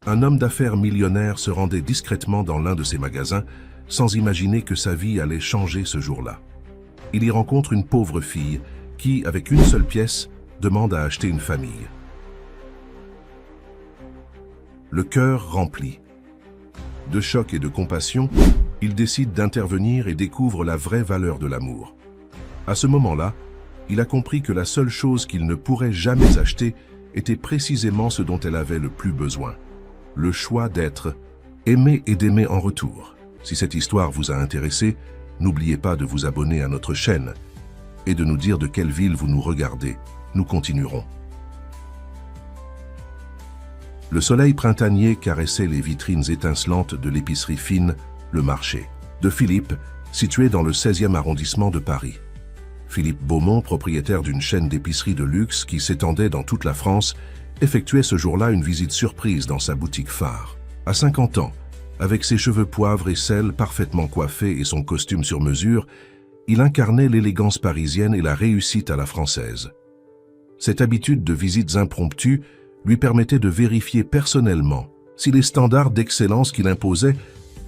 un homme d'affaires millionnaire se rendait discrètement dans l'un de ses magasins sans imaginer que sa vie allait changer ce jour-là. Il y rencontre une pauvre fille qui, avec une seule pièce, demande à acheter une famille. Le cœur rempli. De choc et de compassion, il décide d'intervenir et découvre la vraie valeur de l'amour. À ce moment-là, il a compris que la seule chose qu'il ne pourrait jamais acheter était précisément ce dont elle avait le plus besoin. Le choix d'être aimé et d'aimer en retour. Si cette histoire vous a intéressé, n'oubliez pas de vous abonner à notre chaîne et de nous dire de quelle ville vous nous regardez. Nous continuerons. Le soleil printanier caressait les vitrines étincelantes de l'épicerie fine, le marché, de Philippe, situé dans le 16e arrondissement de Paris. Philippe Beaumont, propriétaire d'une chaîne d'épiceries de luxe qui s'étendait dans toute la France, effectuait ce jour-là une visite surprise dans sa boutique phare. À 50 ans, avec ses cheveux poivre et sel parfaitement coiffés et son costume sur mesure, il incarnait l'élégance parisienne et la réussite à la française. Cette habitude de visites impromptues lui permettait de vérifier personnellement si les standards d'excellence qu'il imposait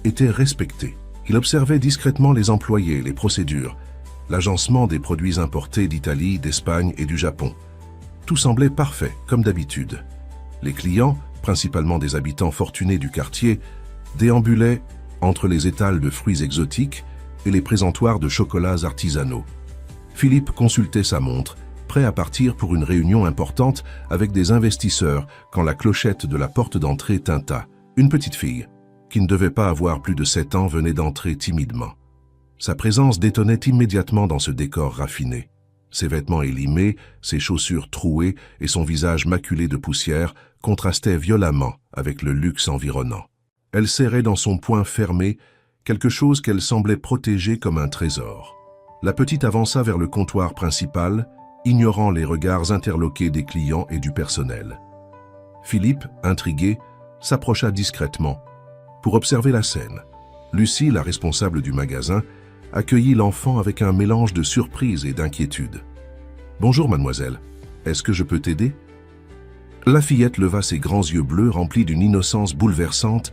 étaient respectés. Il observait discrètement les employés, les procédures, l'agencement des produits importés d'Italie, d'Espagne et du Japon. Tout semblait parfait, comme d'habitude. Les clients, principalement des habitants fortunés du quartier, déambulaient entre les étals de fruits exotiques et les présentoirs de chocolats artisanaux. Philippe consultait sa montre, prêt à partir pour une réunion importante avec des investisseurs quand la clochette de la porte d'entrée tinta. Une petite fille, qui ne devait pas avoir plus de 7 ans, venait d'entrer timidement. Sa présence détonnait immédiatement dans ce décor raffiné. Ses vêtements élimés, ses chaussures trouées et son visage maculé de poussière contrastaient violemment avec le luxe environnant. Elle serrait dans son poing fermé quelque chose qu'elle semblait protéger comme un trésor. La petite avança vers le comptoir principal, ignorant les regards interloqués des clients et du personnel. Philippe, intrigué, s'approcha discrètement pour observer la scène. Lucie, la responsable du magasin, accueillit l'enfant avec un mélange de surprise et d'inquiétude. « Bonjour, mademoiselle. Est-ce que je peux t'aider » La fillette leva ses grands yeux bleus remplis d'une innocence bouleversante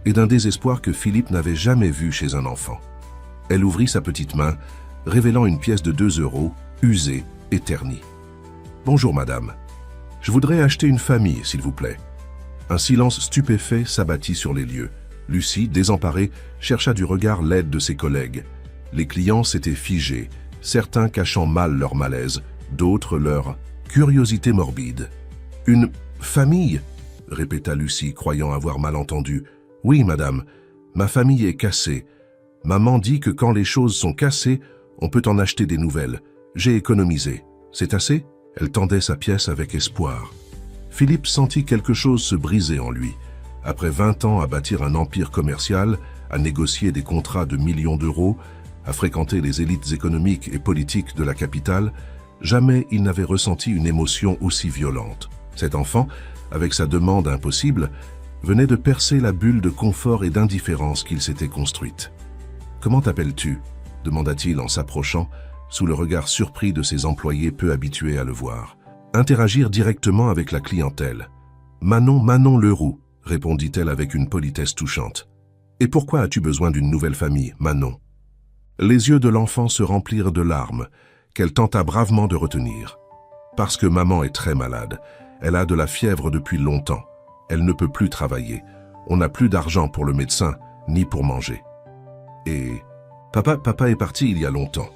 et d'un désespoir que Philippe n'avait jamais vu chez un enfant. Elle ouvrit sa petite main, révélant une pièce de 2 €, usée et ternie. « Bonjour, madame. Je voudrais acheter une famille, s'il vous plaît. » Un silence stupéfait s'abattit sur les lieux. Lucie, désemparée, chercha du regard l'aide de ses collègues. Les clients s'étaient figés, certains cachant mal leur malaise, d'autres leur curiosité morbide. « Une famille ?» répéta Lucie, croyant avoir mal entendu. « Oui, madame, ma famille est cassée. Maman dit que quand les choses sont cassées, on peut en acheter des nouvelles. J'ai économisé. C'est assez ?» Elle tendait sa pièce avec espoir. Philippe sentit quelque chose se briser en lui. Après 20 ans à bâtir un empire commercial, à négocier des contrats de millions d'euros, à fréquenter les élites économiques et politiques de la capitale, jamais il n'avait ressenti une émotion aussi violente. Cet enfant, avec sa demande impossible, venait de percer la bulle de confort et d'indifférence qu'il s'était construite. « Comment t'appelles-tu » demanda-t-il en s'approchant, sous le regard surpris de ses employés peu habitués à le voir. Interagir directement avec la clientèle. « Manon Leroux » répondit-elle avec une politesse touchante. « Et pourquoi as-tu besoin d'une nouvelle famille, Manon ?» Les yeux de l'enfant se remplirent de larmes, qu'elle tenta bravement de retenir. « Parce que maman est très malade. Elle a de la fièvre depuis longtemps. Elle ne peut plus travailler. On n'a plus d'argent pour le médecin, ni pour manger. Et papa est parti il y a longtemps. »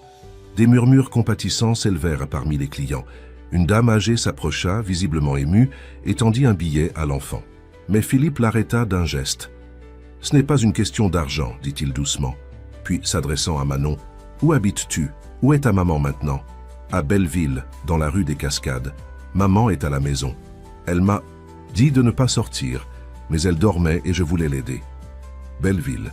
Des murmures compatissants s'élevèrent parmi les clients. Une dame âgée s'approcha, visiblement émue, et tendit un billet à l'enfant. Mais Philippe l'arrêta d'un geste. « Ce n'est pas une question d'argent, dit-il doucement. Puis, s'adressant à Manon, « Où habites-tu? Où est ta maman maintenant ?»« À Belleville, dans la rue des Cascades. Maman est à la maison. Elle m'a dit de ne pas sortir, mais elle dormait et je voulais l'aider. » Belleville,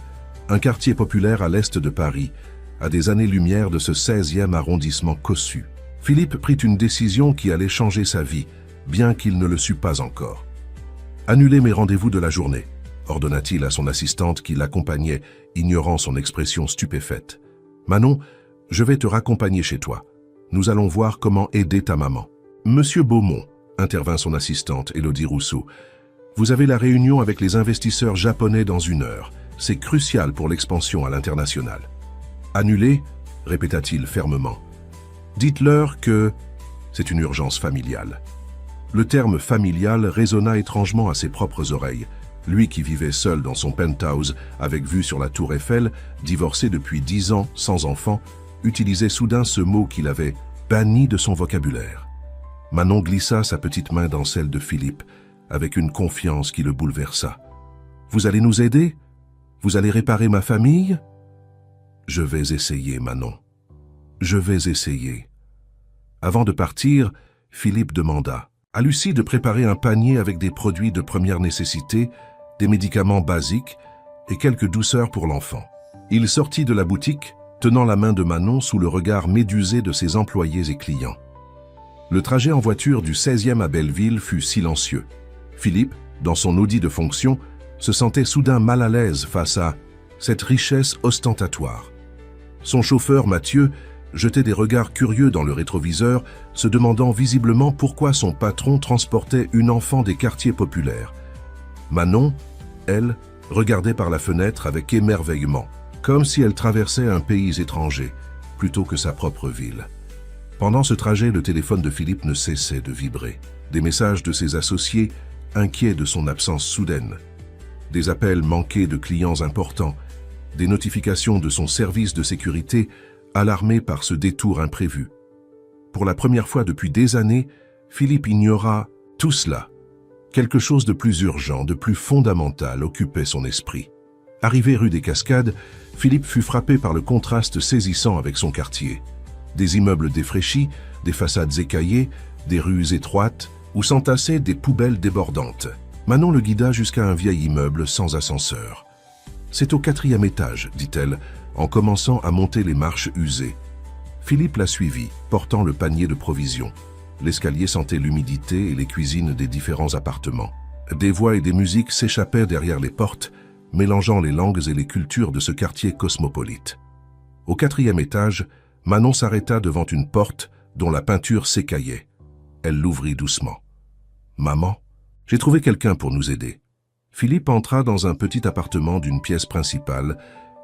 un quartier populaire à l'est de Paris, à des années-lumière de ce 16e arrondissement cossu. Philippe prit une décision qui allait changer sa vie, bien qu'il ne le sût pas encore. « Annulez mes rendez-vous de la journée », ordonna-t-il à son assistante qui l'accompagnait, ignorant son expression stupéfaite. « Manon, je vais te raccompagner chez toi. Nous allons voir comment aider ta maman. »« Monsieur Beaumont, » intervint son assistante, Élodie Rousseau, « Vous avez la réunion avec les investisseurs japonais dans 1 heure. C'est crucial pour l'expansion à l'international. Annulé, répéta-t-il fermement. Dites-leur que c'est une urgence familiale. Le terme familial résonna étrangement à ses propres oreilles. Lui qui vivait seul dans son penthouse, avec vue sur la tour Eiffel, divorcé depuis 10 ans, sans enfant, utilisait soudain ce mot qu'il avait banni de son vocabulaire. Manon glissa sa petite main dans celle de Philippe, avec une confiance qui le bouleversa. « Vous allez nous aider? Vous allez réparer ma famille ?»« Je vais essayer, Manon. Je vais essayer. » Avant de partir, Philippe demanda à Lucie de préparer un panier avec des produits de première nécessité, des médicaments basiques et quelques douceurs pour l'enfant. Il sortit de la boutique, tenant la main de Manon sous le regard médusé de ses employés et clients. Le trajet en voiture du 16e à Belleville fut silencieux. Philippe, dans son Audi de fonction, se sentait soudain mal à l'aise face à cette richesse ostentatoire. Son chauffeur, Mathieu, jetait des regards curieux dans le rétroviseur, se demandant visiblement pourquoi son patron transportait une enfant des quartiers populaires. Manon, elle, regardait par la fenêtre avec émerveillement, comme si elle traversait un pays étranger, plutôt que sa propre ville. Pendant ce trajet, le téléphone de Philippe ne cessait de vibrer. Des messages de ses associés, inquiets de son absence soudaine. Des appels manqués de clients importants. Des notifications de son service de sécurité, alarmé par ce détour imprévu. Pour la première fois depuis des années, Philippe ignora tout cela. Quelque chose de plus urgent, de plus fondamental occupait son esprit. Arrivé rue des Cascades, Philippe fut frappé par le contraste saisissant avec son quartier. Des immeubles défraîchis, des façades écaillées, des rues étroites, où s'entassaient des poubelles débordantes. Manon le guida jusqu'à un vieil immeuble sans ascenseur. « C'est au 4e étage, dit-elle, en commençant à monter les marches usées. Philippe la suivit, portant le panier de provisions. L'escalier sentait l'humidité et les cuisines des différents appartements. Des voix et des musiques s'échappaient derrière les portes, mélangeant les langues et les cultures de ce quartier cosmopolite. Au 4e étage, Manon s'arrêta devant une porte dont la peinture s'écaillait. Elle l'ouvrit doucement. « Maman, j'ai trouvé quelqu'un pour nous aider. » Philippe entra dans un petit appartement d'une pièce principale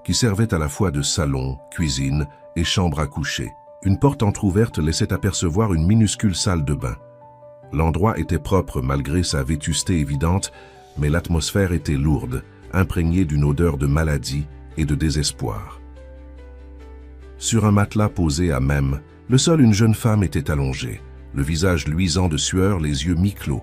qui servait à la fois de salon, cuisine et chambre à coucher. Une porte entr'ouverte laissait apercevoir une minuscule salle de bain. L'endroit était propre malgré sa vétusté évidente, mais l'atmosphère était lourde, imprégnée d'une odeur de maladie et de désespoir. Sur un matelas posé à même, le sol une jeune femme était allongée, le visage luisant de sueur, les yeux mi-clos.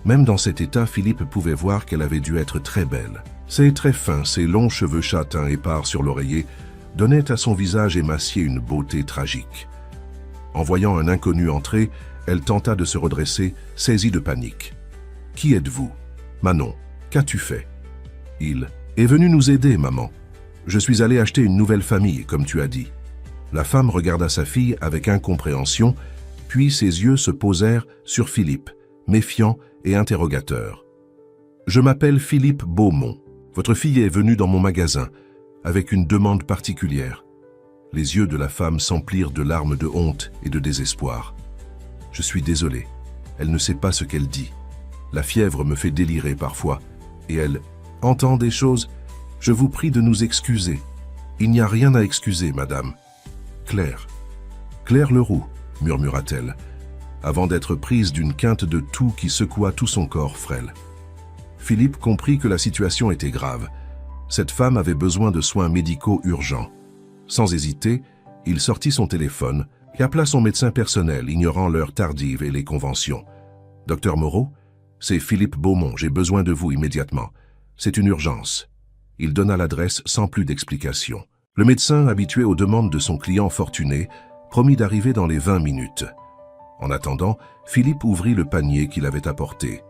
Même dans cet état, Philippe pouvait voir qu'elle avait dû être très belle. Ses traits fins, ses longs cheveux châtains épars sur l'oreiller, donnaient à son visage émacié une beauté tragique. En voyant un inconnu entrer, elle tenta de se redresser, saisie de panique. « Qui êtes-vous »« Manon, qu'as-tu fait ?»« Il est venu nous aider, maman. Je suis allé acheter une nouvelle famille, comme tu as dit. » La femme regarda sa fille avec incompréhension, puis ses yeux se posèrent sur Philippe, méfiant et interrogateur. « Je m'appelle Philippe Beaumont. Votre fille est venue dans mon magasin, avec une demande particulière. » Les yeux de la femme s'emplirent de larmes de honte et de désespoir. « Je suis désolé. Elle ne sait pas ce qu'elle dit. La fièvre me fait délirer parfois, et elle entend des choses. Je vous prie de nous excuser. » « Il n'y a rien à excuser, madame. »« Claire. Claire Leroux, » murmura-t-elle, avant d'être prise d'une quinte de toux qui secoua tout son corps frêle. Philippe comprit que la situation était grave. Cette femme avait besoin de soins médicaux urgents. Sans hésiter, il sortit son téléphone et appela son médecin personnel, ignorant l'heure tardive et les conventions. « Docteur Moreau, c'est Philippe Beaumont, j'ai besoin de vous immédiatement. C'est une urgence. » Il donna l'adresse sans plus d'explication. Le médecin, habitué aux demandes de son client fortuné, promit d'arriver dans les 20 minutes. En attendant, Philippe ouvrit le panier qu'il avait apporté.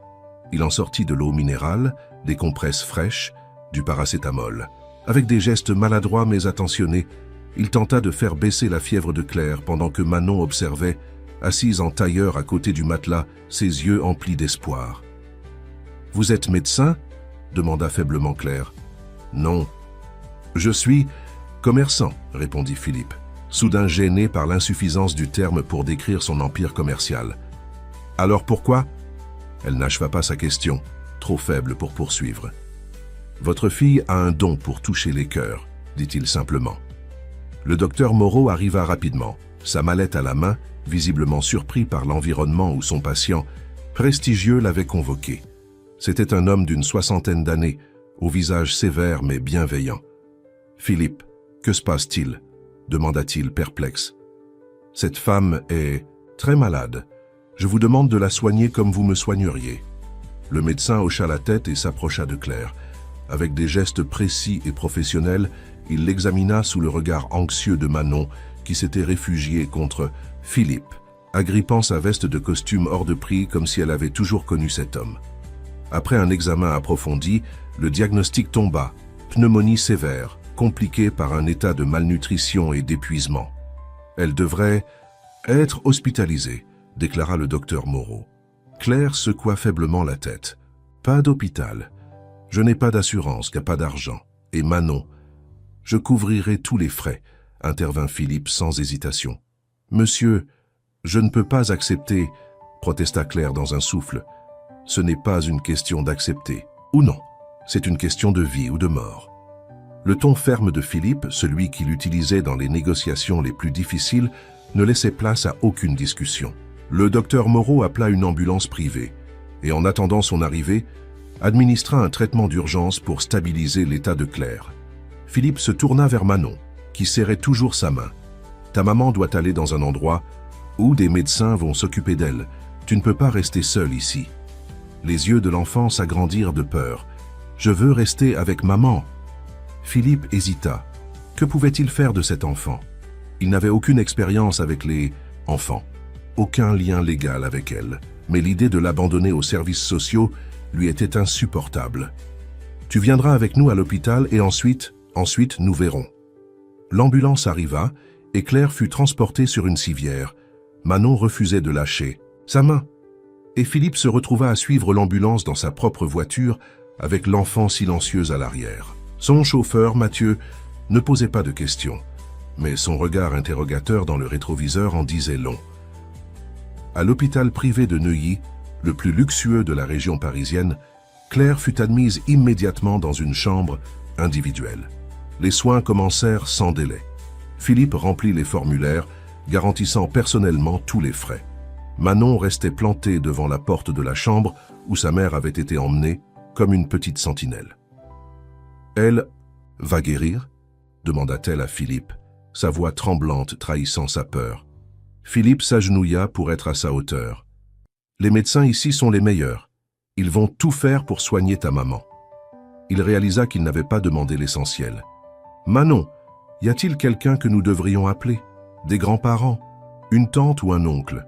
Il en sortit de l'eau minérale, des compresses fraîches, du paracétamol. Avec des gestes maladroits mais attentionnés, il tenta de faire baisser la fièvre de Claire pendant que Manon observait, assise en tailleur à côté du matelas, ses yeux emplis d'espoir. « Vous êtes médecin ?» demanda faiblement Claire. « Non. Je suis commerçant, » répondit Philippe, soudain gêné par l'insuffisance du terme pour décrire son empire commercial. « Alors pourquoi ?» Elle n'acheva pas sa question, trop faible pour poursuivre. « Votre fille a un don pour toucher les cœurs, dit-il simplement. Le docteur Moreau arriva rapidement, sa mallette à la main, visiblement surpris par l'environnement où son patient, prestigieux, l'avait convoqué. C'était un homme d'une 60aine d'années, au visage sévère mais bienveillant. « Philippe, que se passe-t-il » demanda-t-il perplexe. « Cette femme est très malade. Je vous demande de la soigner comme vous me soigneriez. » Le médecin hocha la tête et s'approcha de Claire. Avec des gestes précis et professionnels, il l'examina sous le regard anxieux de Manon, qui s'était réfugiée contre Philippe, agrippant sa veste de costume hors de prix comme si elle avait toujours connu cet homme. Après un examen approfondi, le diagnostic tomba, pneumonie sévère, compliquée par un état de malnutrition et d'épuisement. « Elle devrait être hospitalisée », déclara le docteur Moreau. Claire secoua faiblement la tête. « Pas d'hôpital. Je n'ai pas d'assurance, qu'il n'y a pas d'argent. Et Manon, je couvrirai tous les frais, » intervint Philippe sans hésitation. « Monsieur, je ne peux pas accepter, » protesta Claire dans un souffle. « Ce n'est pas une question d'accepter, ou non, c'est une question de vie ou de mort. » Le ton ferme de Philippe, celui qu'il utilisait dans les négociations les plus difficiles, ne laissait place à aucune discussion. Le docteur Moreau appela une ambulance privée et, en attendant son arrivée, administra un traitement d'urgence pour stabiliser l'état de Claire. Philippe se tourna vers Manon, qui serrait toujours sa main. « Ta maman doit aller dans un endroit où des médecins vont s'occuper d'elle. Tu ne peux pas rester seule ici. » Les yeux de l'enfant s'agrandirent de peur. « Je veux rester avec maman. » Philippe hésita. Que pouvait-il faire de cet enfant? Il n'avait aucune expérience avec les enfants, aucun lien légal avec elle, mais l'idée de l'abandonner aux services sociaux lui était insupportable. « Tu viendras avec nous à l'hôpital et ensuite nous verrons. » L'ambulance arriva et Claire fut transportée sur une civière. Manon refusait de lâcher sa main. Et Philippe se retrouva à suivre l'ambulance dans sa propre voiture avec l'enfant silencieuse à l'arrière. Son chauffeur, Mathieu, ne posait pas de questions, mais son regard interrogateur dans le rétroviseur en disait long. À l'hôpital privé de Neuilly, le plus luxueux de la région parisienne, Claire fut admise immédiatement dans une chambre individuelle. Les soins commencèrent sans délai. Philippe remplit les formulaires, garantissant personnellement tous les frais. Manon restait plantée devant la porte de la chambre où sa mère avait été emmenée, comme une petite sentinelle. « Elle va guérir ?» demanda-t-elle à Philippe, sa voix tremblante trahissant sa peur. Philippe s'agenouilla pour être à sa hauteur. « Les médecins ici sont les meilleurs. Ils vont tout faire pour soigner ta maman. » Il réalisa qu'il n'avait pas demandé l'essentiel. « Manon, y a-t-il quelqu'un que nous devrions appeler? Des grands-parents? Une tante ou un oncle ?»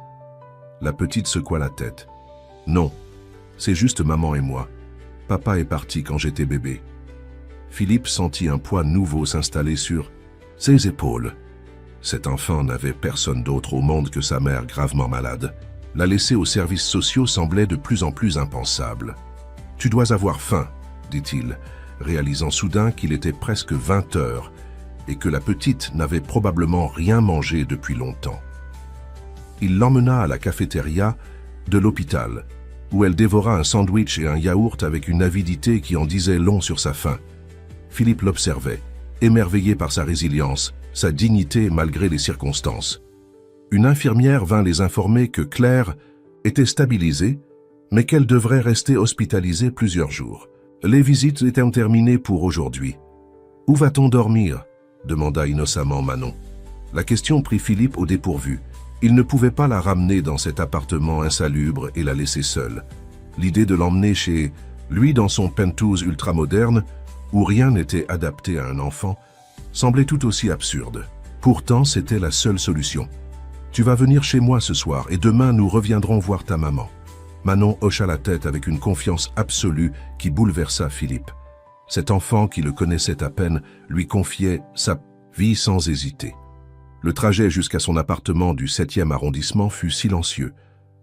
La petite secoua la tête. « Non, c'est juste maman et moi. Papa est parti quand j'étais bébé. » Philippe sentit un poids nouveau s'installer sur ses épaules. Cet enfant n'avait personne d'autre au monde que sa mère gravement malade. La laisser aux services sociaux semblait de plus en plus impensable. « Tu dois avoir faim, » dit-il, réalisant soudain qu'il était presque 20 heures et que la petite n'avait probablement rien mangé depuis longtemps. Il l'emmena à la cafétéria de l'hôpital, où elle dévora un sandwich et un yaourt avec une avidité qui en disait long sur sa faim. Philippe l'observait, émerveillé par sa résilience, sa dignité malgré les circonstances. Une infirmière vint les informer que Claire était stabilisée, mais qu'elle devrait rester hospitalisée plusieurs jours. Les visites étaient terminées pour aujourd'hui. « Où va-t-on dormir ?» demanda innocemment Manon. La question prit Philippe au dépourvu. Il ne pouvait pas la ramener dans cet appartement insalubre et la laisser seule. L'idée de l'emmener chez lui dans son penthouse ultramoderne, où rien n'était adapté à un enfant, semblait tout aussi absurde. Pourtant, c'était la seule solution. « Tu vas venir chez moi ce soir et demain nous reviendrons voir ta maman. » Manon hocha la tête avec une confiance absolue qui bouleversa Philippe. Cet enfant qui le connaissait à peine lui confiait sa vie sans hésiter. Le trajet jusqu'à son appartement du 7e arrondissement fut silencieux.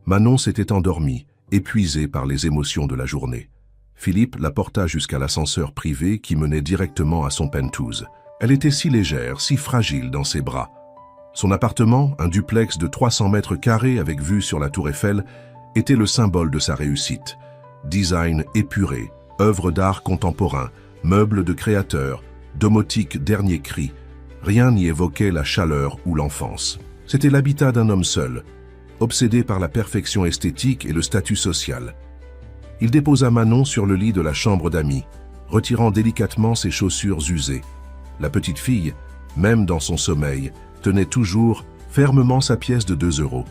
Manon s'était endormie, épuisée par les émotions de la journée. Philippe la porta jusqu'à l'ascenseur privé qui menait directement à son penthouse. Elle était si légère, si fragile dans ses bras. Son appartement, un duplex de 300 mètres carrés avec vue sur la tour Eiffel, était le symbole de sa réussite. design épuré, œuvres d'art contemporain, meubles de créateurs, domotique dernier cri, rien n'y évoquait la chaleur ou l'enfance. C'était l'habitat d'un homme seul, obsédé par la perfection esthétique et le statut social. Il déposa Manon sur le lit de la chambre d'amis, retirant délicatement ses chaussures usées. La petite fille, même dans son sommeil, tenait toujours fermement sa pièce de 2 euros.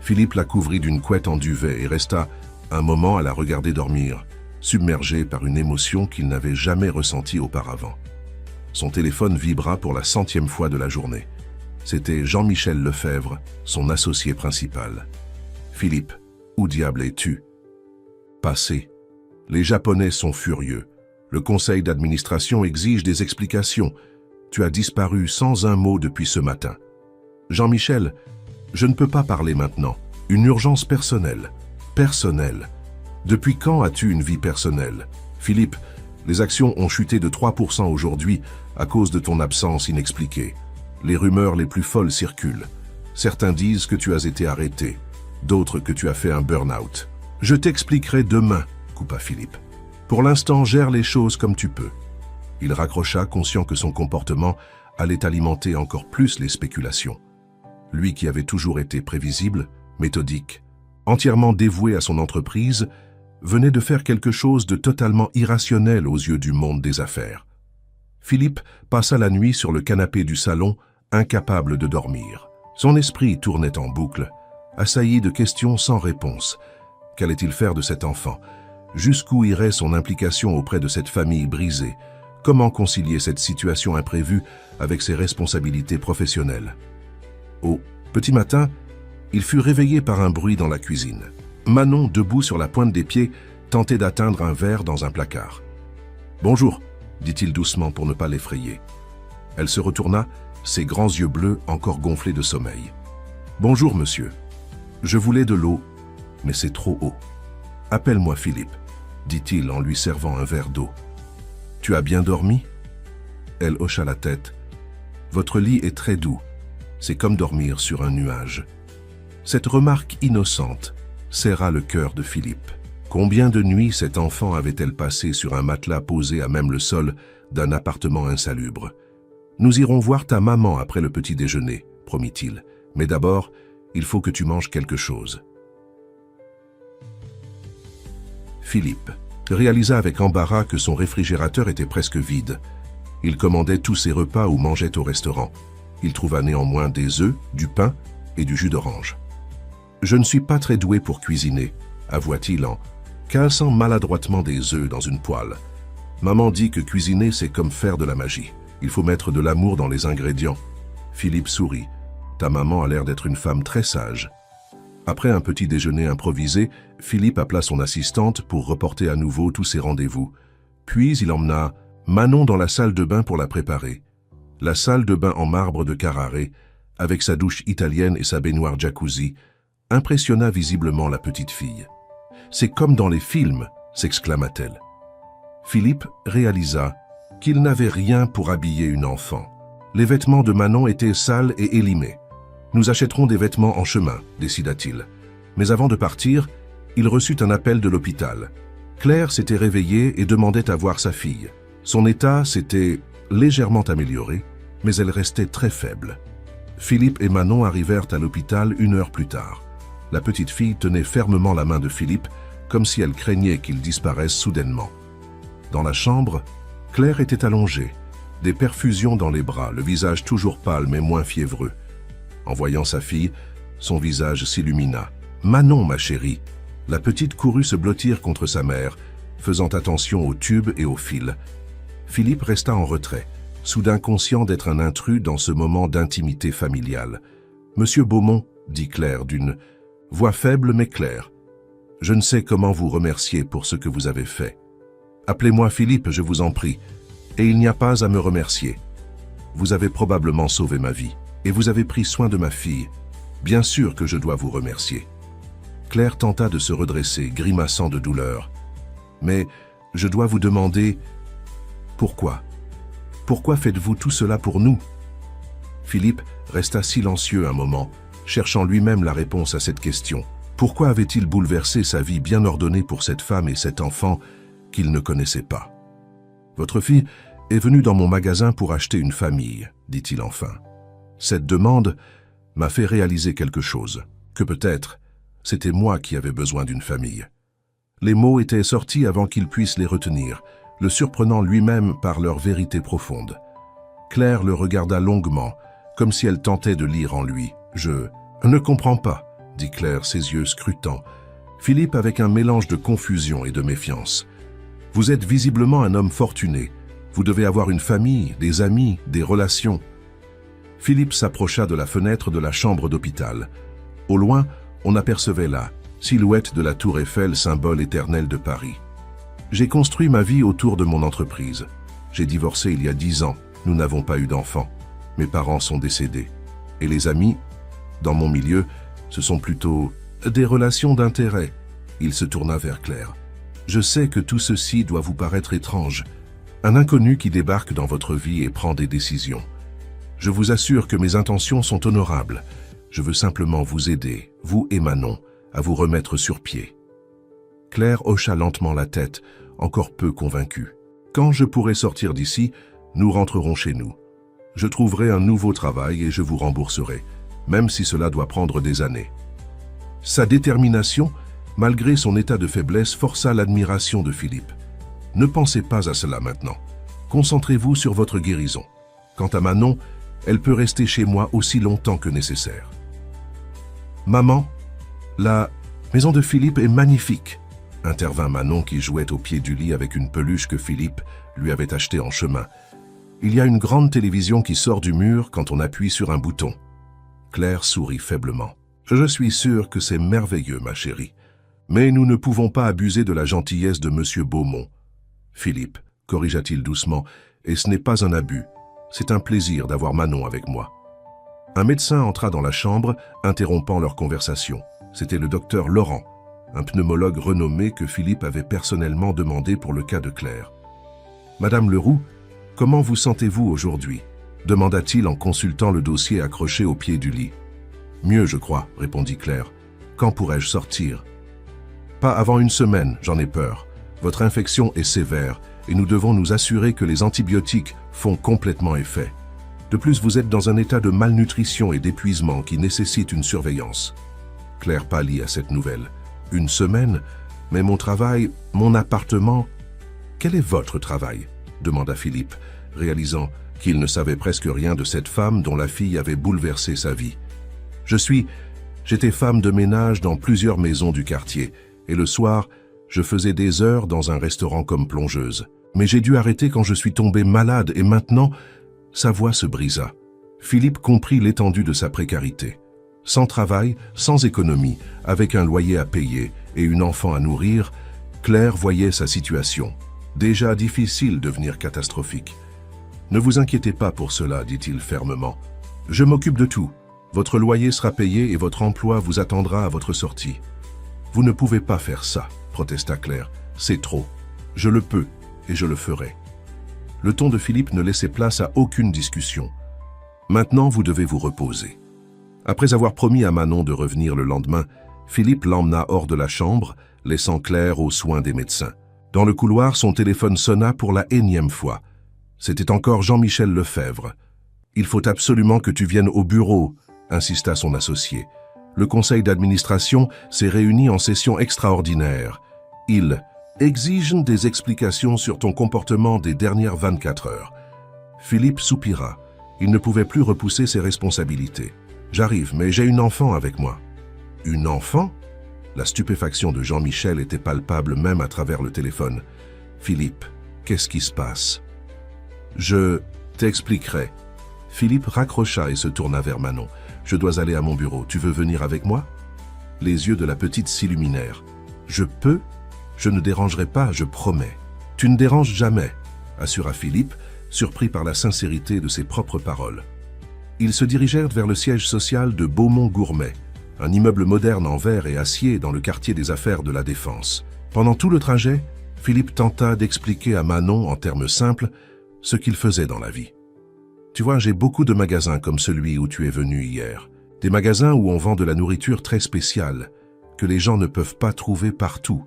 Philippe la couvrit d'une couette en duvet et resta un moment à la regarder dormir, submergé par une émotion qu'il n'avait jamais ressentie auparavant. Son téléphone vibra pour la 100e fois de la journée. C'était Jean-Michel Lefebvre, son associé principal. « Philippe, où diable es-tu » ? « Passé. Les Japonais sont furieux. Le conseil d'administration exige des explications. Tu as disparu sans un mot depuis ce matin. Jean-Michel, je ne peux pas parler maintenant. Une urgence personnelle. Personnelle. Depuis quand as-tu une vie personnelle ? Philippe, les actions ont chuté de 3% aujourd'hui à cause de ton absence inexpliquée. Les rumeurs les plus folles circulent. Certains disent que tu as été arrêté, d'autres que tu as fait un burn-out. Je t'expliquerai demain, coupa Philippe. Pour l'instant, gère les choses comme tu peux. Il raccrocha, conscient que son comportement allait alimenter encore plus les spéculations. Lui qui avait toujours été prévisible, méthodique, entièrement dévoué à son entreprise, venait de faire quelque chose de totalement irrationnel aux yeux du monde des affaires. Philippe passa la nuit sur le canapé du salon, incapable de dormir. Son esprit tournait en boucle, assailli de questions sans réponse. Qu'allait-il faire de cet enfant ? Jusqu'où irait son implication auprès de cette famille brisée ? Comment concilier cette situation imprévue avec ses responsabilités professionnelles ? Au petit matin, il fut réveillé par un bruit dans la cuisine. Manon, debout sur la pointe des pieds, tentait d'atteindre un verre dans un placard. « Bonjour », dit-il doucement pour ne pas l'effrayer. Elle se retourna, ses grands yeux bleus encore gonflés de sommeil. « Bonjour, monsieur. Je voulais de l'eau, mais c'est trop haut. Appelle-moi Philippe, dit-il en lui servant un verre d'eau. Tu as bien dormi ? Elle hocha la tête. Votre lit est très doux. C'est comme dormir sur un nuage. Cette remarque innocente serra le cœur de Philippe. Combien de nuits cet enfant avait-elle passé sur un matelas posé à même le sol d'un appartement insalubre ? Nous irons voir ta maman après le petit déjeuner, promit-il. Mais d'abord, il faut que tu manges quelque chose. Philippe réalisa avec embarras que son réfrigérateur était presque vide. Il commandait tous ses repas ou mangeait au restaurant. Il trouva néanmoins des œufs, du pain et du jus d'orange. « Je ne suis pas très doué pour cuisiner », avoua-t-il en cassant maladroitement des œufs dans une poêle. « Maman dit que cuisiner, c'est comme faire de la magie. Il faut mettre de l'amour dans les ingrédients. » Philippe sourit. « Ta maman a l'air d'être une femme très sage. » Après un petit déjeuner improvisé, Philippe appela son assistante pour reporter à nouveau tous ses rendez-vous. Puis il emmena Manon dans la salle de bain pour la préparer. La salle de bain en marbre de Carrare, avec sa douche italienne et sa baignoire jacuzzi, impressionna visiblement la petite fille. « C'est comme dans les films !» s'exclama-t-elle. Philippe réalisa qu'il n'avait rien pour habiller une enfant. Les vêtements de Manon étaient sales et élimés. « Nous achèterons des vêtements en chemin », décida-t-il. Mais avant de partir, il reçut un appel de l'hôpital. Claire s'était réveillée et demandait à voir sa fille. Son état s'était légèrement amélioré, mais elle restait très faible. Philippe et Manon arrivèrent à l'hôpital 1 heure plus tard. La petite fille tenait fermement la main de Philippe, comme si elle craignait qu'il disparaisse soudainement. Dans la chambre, Claire était allongée, des perfusions dans les bras, le visage toujours pâle mais moins fiévreux. En voyant sa fille, son visage s'illumina. « Manon, ma chérie !» La petite courut se blottir contre sa mère, faisant attention aux tubes et aux fils. Philippe resta en retrait, soudain conscient d'être un intrus dans ce moment d'intimité familiale. « Monsieur Beaumont, » dit Claire d'une voix faible mais claire, « je ne sais comment vous remercier pour ce que vous avez fait. Appelez-moi Philippe, je vous en prie, et il n'y a pas à me remercier. Vous avez probablement sauvé ma vie. Et vous avez pris soin de ma fille. Bien sûr que je dois vous remercier. » Claire tenta de se redresser, grimaçant de douleur. « Mais je dois vous demander, pourquoi ? Pourquoi faites-vous tout cela pour nous ?» Philippe resta silencieux un moment, cherchant lui-même la réponse à cette question, Pourquoi avait-il bouleversé sa vie bien ordonnée pour cette femme et cet enfant qu'il ne connaissait pas? Votre fille est venue dans mon magasin pour acheter une famille, dit-il enfin. Cette demande m'a fait réaliser quelque chose, que peut-être c'était moi qui avais besoin d'une famille. Les mots étaient sortis avant qu'il puisse les retenir, le surprenant lui-même par leur vérité profonde. Claire le regarda longuement, comme si elle tentait de lire en lui. « Je ne comprends pas », dit Claire, ses yeux scrutants. Philippe avec un mélange de confusion et de méfiance. « Vous êtes visiblement un homme fortuné. Vous devez avoir une famille, des amis, des relations. » Philippe s'approcha de la fenêtre de la chambre d'hôpital. Au loin, on apercevait la silhouette de la tour Eiffel, symbole éternel de Paris. « J'ai construit ma vie autour de mon entreprise. J'ai divorcé il y a 10 ans. Nous n'avons pas eu d'enfants. Mes parents sont décédés. Et les amis, dans mon milieu, ce sont plutôt des relations d'intérêt. » Il se tourna vers Claire. « Je sais que tout ceci doit vous paraître étrange. Un inconnu qui débarque dans votre vie et prend des décisions. Je vous assure que mes intentions sont honorables. Je veux simplement vous aider, vous et Manon, à vous remettre sur pied. » Claire hocha lentement la tête, encore peu convaincue. « Quand je pourrai sortir d'ici, nous rentrerons chez nous. Je trouverai un nouveau travail et je vous rembourserai, même si cela doit prendre des années. » Sa détermination, malgré son état de faiblesse, força l'admiration de Philippe. « Ne pensez pas à cela maintenant. Concentrez-vous sur votre guérison. Quant à Manon, elle peut rester chez moi aussi longtemps que nécessaire. »« Maman, la maison de Philippe est magnifique », intervint Manon qui jouait au pied du lit avec une peluche que Philippe lui avait achetée en chemin. « Il y a une grande télévision qui sort du mur quand on appuie sur un bouton. » Claire sourit faiblement. « Je suis sûre que c'est merveilleux, ma chérie. Mais nous ne pouvons pas abuser de la gentillesse de Monsieur Beaumont. »« Philippe, corrigea-t-il doucement, et ce n'est pas un abus. C'est un plaisir d'avoir Manon avec moi. » Un médecin entra dans la chambre, interrompant leur conversation. C'était le docteur Laurent, un pneumologue renommé que Philippe avait personnellement demandé pour le cas de Claire. « Madame Leroux, comment vous sentez-vous aujourd'hui » demanda-t-il en consultant le dossier accroché au pied du lit. « Mieux, je crois, » répondit Claire. « Quand pourrais-je sortir ?»« Pas avant une semaine, j'en ai peur. Votre infection est sévère et nous devons nous assurer que les antibiotiques font complètement effet. De plus, vous êtes dans un état de malnutrition et d'épuisement qui nécessite une surveillance. » Claire pâlit à cette nouvelle. « Une semaine? Mais mon travail, mon appartement... » « Quel est votre travail ?» demanda Philippe, réalisant qu'il ne savait presque rien de cette femme dont la fille avait bouleversé sa vie. « J'étais femme de ménage dans plusieurs maisons du quartier, et le soir, je faisais des heures dans un restaurant comme plongeuse. Mais j'ai dû arrêter quand je suis tombée malade, et maintenant... » Sa voix se brisa. Philippe comprit l'étendue de sa précarité. Sans travail, sans économie, avec un loyer à payer et une enfant à nourrir, Claire voyait sa situation. Déjà difficile devenir catastrophique. « Ne vous inquiétez pas pour cela, dit-il fermement. Je m'occupe de tout. Votre loyer sera payé et votre emploi vous attendra à votre sortie. »« Vous ne pouvez pas faire ça, » protesta Claire. « C'est trop. Je le peux et je le ferai. » Le ton de Philippe ne laissait place à aucune discussion. « Maintenant, vous devez vous reposer. » Après avoir promis à Manon de revenir le lendemain, Philippe l'emmena hors de la chambre, laissant Claire aux soins des médecins. Dans le couloir, son téléphone sonna pour la énième fois. C'était encore Jean-Michel Lefebvre. « Il faut absolument que tu viennes au bureau », insista son associé. « Le conseil d'administration s'est réuni en session extraordinaire. Il exige des explications sur ton comportement des dernières 24 heures. » Philippe soupira. Il ne pouvait plus repousser ses responsabilités. « J'arrive, mais j'ai une enfant avec moi. »« Une enfant ?» La stupéfaction de Jean-Michel était palpable même à travers le téléphone. « Philippe, qu'est-ce qui se passe ?»« Je t'expliquerai. » Philippe raccrocha et se tourna vers Manon. « Je dois aller à mon bureau. Tu veux venir avec moi ?» Les yeux de la petite s'illuminèrent. « Je peux ? Je ne dérangerai pas, je promets. »« Tu ne déranges jamais, » assura Philippe, surpris par la sincérité de ses propres paroles. Ils se dirigèrent vers le siège social de Beaumont-Gourmet, un immeuble moderne en verre et acier dans le quartier des affaires de la Défense. Pendant tout le trajet, Philippe tenta d'expliquer à Manon, en termes simples, ce qu'il faisait dans la vie. « Tu vois, j'ai beaucoup de magasins comme celui où tu es venu hier. Des magasins où on vend de la nourriture très spéciale, que les gens ne peuvent pas trouver partout.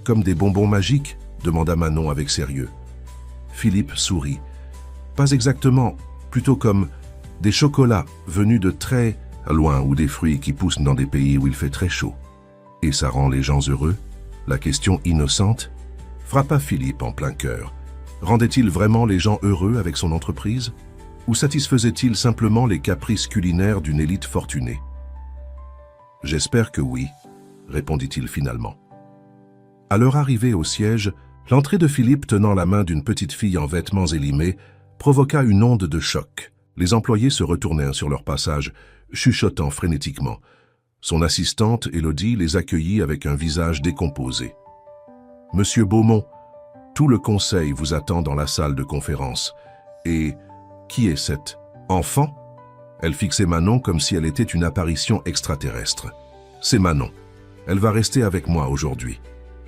Comme des bonbons magiques, demanda Manon avec sérieux. Philippe sourit. Pas exactement, plutôt comme des chocolats venus de très loin ou des fruits qui poussent dans des pays où il fait très chaud. Et ça rend les gens heureux? La question innocente frappa Philippe en plein cœur. Rendait-il vraiment les gens heureux avec son entreprise? Ou satisfaisait-il simplement les caprices culinaires d'une élite fortunée? J'espère que oui, répondit-il finalement. À leur arrivée au siège, l'entrée de Philippe tenant la main d'une petite fille en vêtements élimés provoqua une onde de choc. Les employés se retournèrent sur leur passage, chuchotant frénétiquement. Son assistante, Élodie, les accueillit avec un visage décomposé. « Monsieur Beaumont, tout le conseil vous attend dans la salle de conférence. Et qui est cette enfant ?» Elle fixait Manon comme si elle était une apparition extraterrestre. « C'est Manon. Elle va rester avec moi aujourd'hui.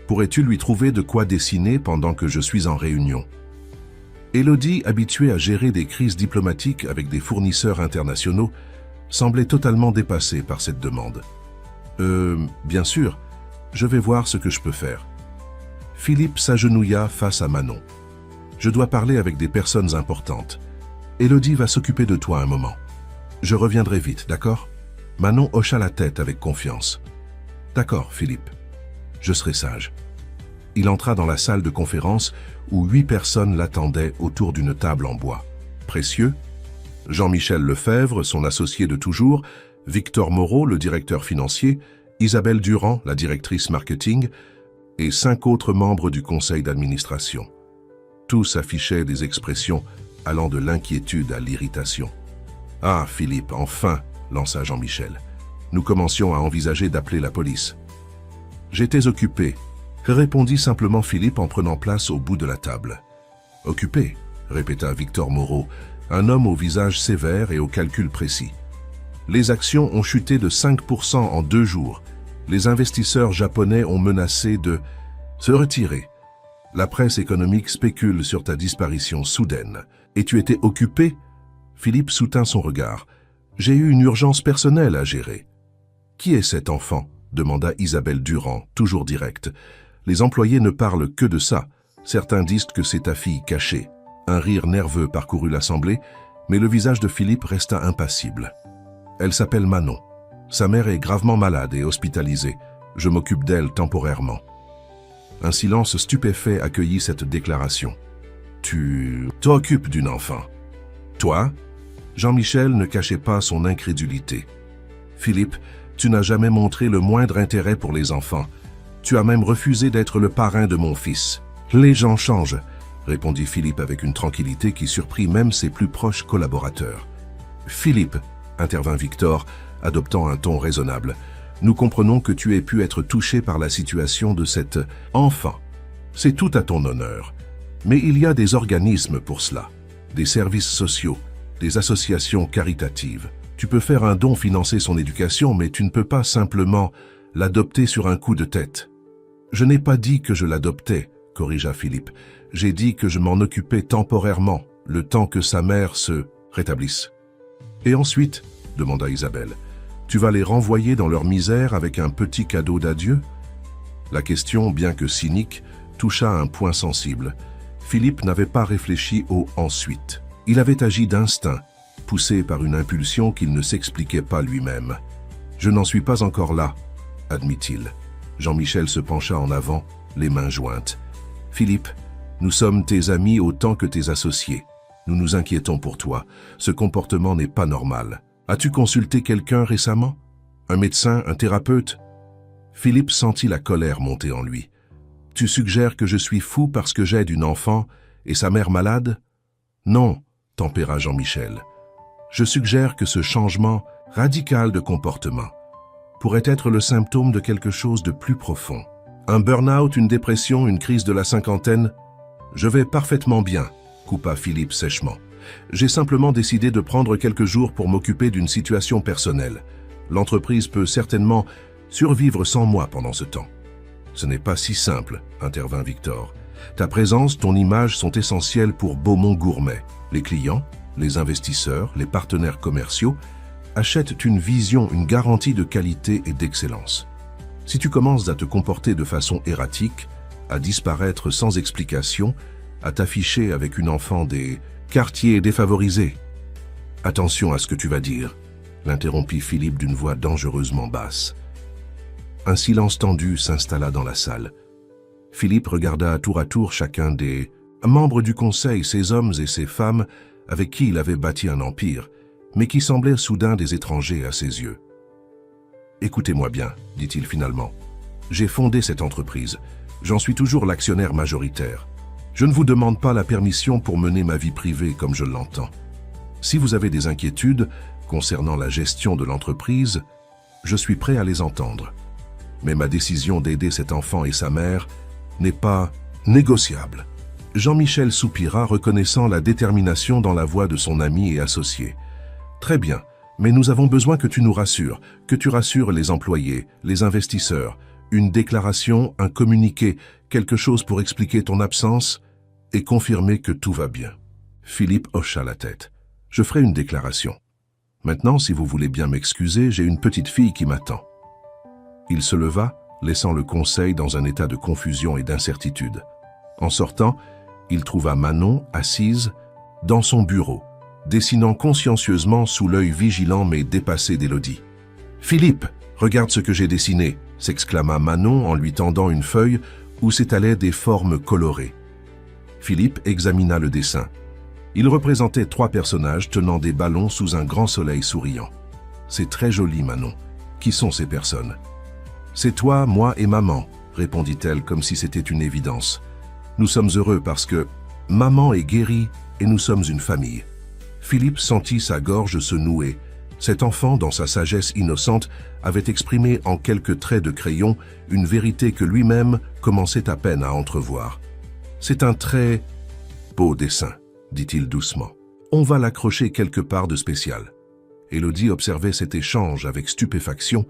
Pourrais-tu lui trouver de quoi dessiner pendant que je suis en réunion ?» Élodie, habituée à gérer des crises diplomatiques avec des fournisseurs internationaux, semblait totalement dépassée par cette demande. Bien sûr, je vais voir ce que je peux faire. » Philippe s'agenouilla face à Manon. « Je dois parler avec des personnes importantes. Élodie va s'occuper de toi un moment. Je reviendrai vite, d'accord ?» Manon hocha la tête avec confiance. « D'accord, Philippe. Je serai sage. » Il entra dans la salle de conférence où 8 personnes l'attendaient autour d'une table en bois. Précieux, Jean-Michel Lefebvre, son associé de toujours, Victor Moreau, le directeur financier, Isabelle Durand, la directrice marketing, et 5 autres membres du conseil d'administration. Tous affichaient des expressions allant de l'inquiétude à l'irritation. « Ah, Philippe, enfin !» lança Jean-Michel. « Nous commencions à envisager d'appeler la police. »« J'étais occupé », répondit simplement Philippe en prenant place au bout de la table. « Occupé », répéta Victor Moreau, un homme au visage sévère et au calcul précis. « Les actions ont chuté de 5% en 2 jours. Les investisseurs japonais ont menacé de se retirer. La presse économique spécule sur ta disparition soudaine. Et tu étais occupé ?» Philippe soutint son regard. « J'ai eu une urgence personnelle à gérer. »« Qui est cet enfant ?» demanda Isabelle Durand, toujours directe. « Les employés ne parlent que de ça. Certains disent que c'est ta fille cachée. » Un rire nerveux parcourut l'assemblée, mais le visage de Philippe resta impassible. « Elle s'appelle Manon. Sa mère est gravement malade et hospitalisée. Je m'occupe d'elle temporairement. » Un silence stupéfait accueillit cette déclaration. « Tu t'occupes d'une enfant. »« Toi ?» Jean-Michel ne cachait pas son incrédulité. « Philippe, tu n'as jamais montré le moindre intérêt pour les enfants. Tu as même refusé d'être le parrain de mon fils. »« Les gens changent, » répondit Philippe avec une tranquillité qui surprit même ses plus proches collaborateurs. « Philippe, » intervint Victor, adoptant un ton raisonnable, « nous comprenons que tu aies pu être touché par la situation de cet enfant. C'est tout à ton honneur. Mais il y a des organismes pour cela, des services sociaux, des associations caritatives. Tu peux faire un don, financer son éducation, mais tu ne peux pas simplement l'adopter sur un coup de tête. »« Je n'ai pas dit que je l'adoptais, » corrigea Philippe. « J'ai dit que je m'en occupais temporairement, le temps que sa mère se rétablisse. »« Et ensuite, » demanda Isabelle, « tu vas les renvoyer dans leur misère avec un petit cadeau d'adieu ?» La question, bien que cynique, toucha un point sensible. Philippe n'avait pas réfléchi au « ensuite ». Il avait agi d'instinct, poussé par une impulsion qu'il ne s'expliquait pas lui-même. « Je n'en suis pas encore là, » admit-il. Jean-Michel se pencha en avant, les mains jointes. « Philippe, nous sommes tes amis autant que tes associés. Nous nous inquiétons pour toi. Ce comportement n'est pas normal. As-tu consulté quelqu'un récemment? Un médecin, un thérapeute ?» Philippe sentit la colère monter en lui. « Tu suggères que je suis fou parce que j'aide une enfant et sa mère malade? » « Non, » tempéra Jean-Michel. « Je suggère que ce changement radical de comportement pourrait être le symptôme de quelque chose de plus profond. Un burn-out, une dépression, une crise de la cinquantaine? Je vais parfaitement bien, » coupa Philippe sèchement. « J'ai simplement décidé de prendre quelques jours pour m'occuper d'une situation personnelle. L'entreprise peut certainement survivre sans moi pendant ce temps. » « Ce n'est pas si simple, » intervint Victor. « Ta présence, ton image sont essentielles pour Beaumont Gourmet. Les clients, les investisseurs, les partenaires commerciaux achètent une vision, une garantie de qualité et d'excellence. Si tu commences à te comporter de façon erratique, à disparaître sans explication, à t'afficher avec une enfant des quartiers défavorisés. Attention à ce que tu vas dire, l'interrompit Philippe d'une voix dangereusement basse. Un silence tendu s'installa dans la salle. Philippe regarda tour à tour chacun des membres du conseil, ces hommes et ces femmes avec qui il avait bâti un empire, mais qui semblaient soudain des étrangers à ses yeux. « Écoutez-moi bien, dit-il finalement. J'ai fondé cette entreprise. J'en suis toujours l'actionnaire majoritaire. Je ne vous demande pas la permission pour mener ma vie privée comme je l'entends. Si vous avez des inquiétudes concernant la gestion de l'entreprise, je suis prêt à les entendre. Mais ma décision d'aider cet enfant et sa mère n'est pas négociable. » Jean-Michel soupira, reconnaissant la détermination dans la voix de son ami et associé. « Très bien, mais nous avons besoin que tu nous rassures, que tu rassures les employés, les investisseurs. Une déclaration, un communiqué, quelque chose pour expliquer ton absence et confirmer que tout va bien. » Philippe hocha la tête. « Je ferai une déclaration. Maintenant, si vous voulez bien m'excuser, j'ai une petite fille qui m'attend. » Il se leva, laissant le conseil dans un état de confusion et d'incertitude. En sortant, il trouva Manon assise dans son bureau, dessinant consciencieusement sous l'œil vigilant mais dépassé d'Élodie. « Philippe, regarde ce que j'ai dessiné !» s'exclama Manon en lui tendant une feuille où s'étalaient des formes colorées. Philippe examina le dessin. Il représentait 3 personnages tenant des ballons sous un grand soleil souriant. « C'est très joli, Manon. Qui sont ces personnes ?»« C'est toi, moi et maman, » répondit-elle comme si c'était une évidence. « Nous sommes heureux parce que maman est guérie et nous sommes une famille. » Philippe sentit sa gorge se nouer. Cet enfant, dans sa sagesse innocente, avait exprimé en quelques traits de crayon une vérité que lui-même commençait à peine à entrevoir. « C'est un très beau dessin, » dit-il doucement. « On va l'accrocher quelque part de spécial. » Élodie observait cet échange avec stupéfaction,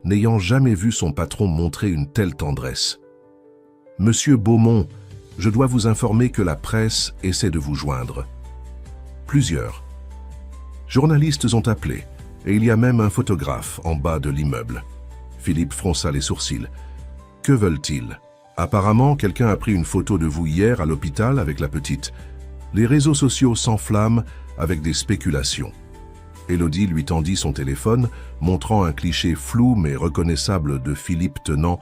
n'ayant jamais vu son patron montrer une telle tendresse. « Monsieur Beaumont, je dois vous informer que la presse essaie de vous joindre. » Plusieurs journalistes ont appelé, et il y a même un photographe en bas de l'immeuble. Philippe fronça les sourcils. « Que veulent-ils ? Apparemment, quelqu'un a pris une photo de vous hier à l'hôpital avec la petite. Les réseaux sociaux s'enflamment avec des spéculations. » Élodie lui tendit son téléphone, montrant un cliché flou mais reconnaissable de Philippe tenant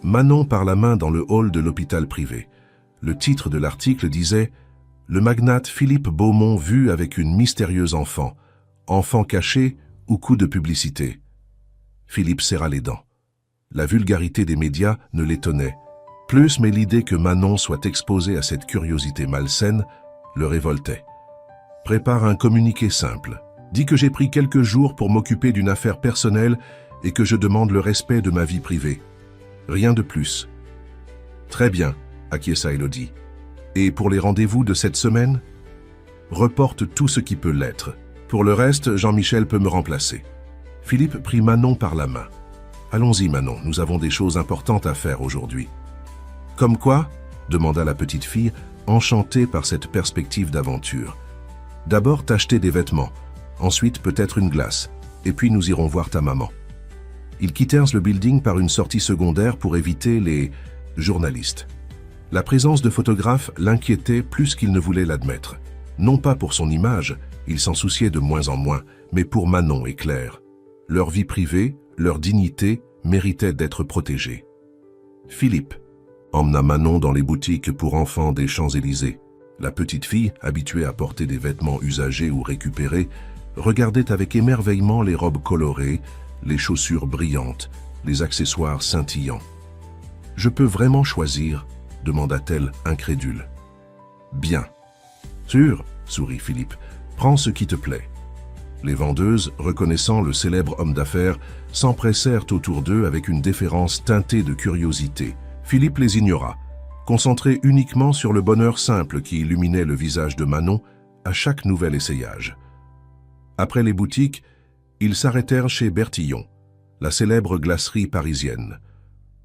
Manon par la main dans le hall de l'hôpital privé. Le titre de l'article disait « Le magnate Philippe Beaumont vu avec une mystérieuse enfant. Enfant caché ou coup de publicité ?» Philippe serra les dents. La vulgarité des médias ne l'étonnait plus, mais l'idée que Manon soit exposée à cette curiosité malsaine le révoltait. « Prépare un communiqué simple. Dis que j'ai pris quelques jours pour m'occuper d'une affaire personnelle et que je demande le respect de ma vie privée. Rien de plus. » « Très bien, » acquiesça Élodie. « Et pour les rendez-vous de cette semaine ? Reporte tout ce qui peut l'être. Pour le reste, Jean-Michel peut me remplacer. » Philippe prit Manon par la main. « Allons-y, Manon, nous avons des choses importantes à faire aujourd'hui. »« Comme quoi ?» demanda la petite fille, enchantée par cette perspective d'aventure. « D'abord t'acheter des vêtements, ensuite peut-être une glace, et puis nous irons voir ta maman. » Ils quittèrent le building par une sortie secondaire pour éviter les journalistes. La présence de photographes l'inquiétait plus qu'il ne voulait l'admettre. Non pas pour son image, il s'en souciait de moins en moins, mais pour Manon et Claire. Leur vie privée, leur dignité méritaient d'être protégées. Philippe emmena Manon dans les boutiques pour enfants des Champs-Élysées. La petite fille, habituée à porter des vêtements usagés ou récupérés, regardait avec émerveillement les robes colorées, les chaussures brillantes, les accessoires scintillants. « Je peux vraiment choisir ?» demanda-t-elle incrédule. « Bien. »« Sûr ?» sourit Philippe. « Prends ce qui te plaît. » Les vendeuses, reconnaissant le célèbre homme d'affaires, s'empressèrent autour d'eux avec une déférence teintée de curiosité. Philippe les ignora, concentré uniquement sur le bonheur simple qui illuminait le visage de Manon à chaque nouvel essayage. Après les boutiques, ils s'arrêtèrent chez Bertillon, la célèbre glacerie parisienne.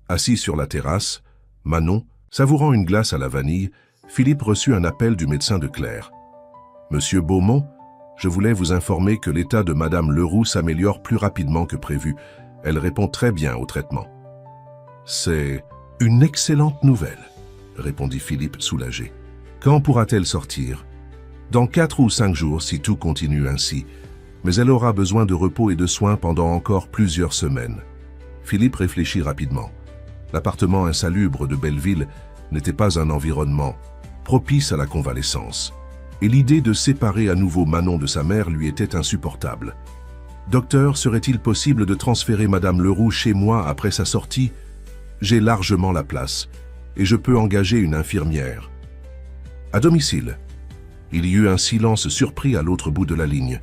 Assis sur la terrasse, Manon, savourant une glace à la vanille, Philippe reçut un appel du médecin de Claire. « Monsieur Beaumont, je voulais vous informer que l'état de Madame Leroux s'améliore plus rapidement que prévu. Elle répond très bien au traitement. » C'est une excellente nouvelle, répondit Philippe soulagé. Quand pourra-t-elle sortir? Dans 4 ou 5 jours si tout continue ainsi, mais elle aura besoin de repos et de soins pendant encore plusieurs semaines. Philippe réfléchit rapidement. L'appartement insalubre de Belleville n'était pas un environnement propice à la convalescence, et l'idée de séparer à nouveau Manon de sa mère lui était insupportable. Docteur, serait-il possible de transférer Madame Leroux chez moi après sa sortie? J'ai largement la place, et je peux engager une infirmière. À domicile. Il y eut un silence surpris à l'autre bout de la ligne.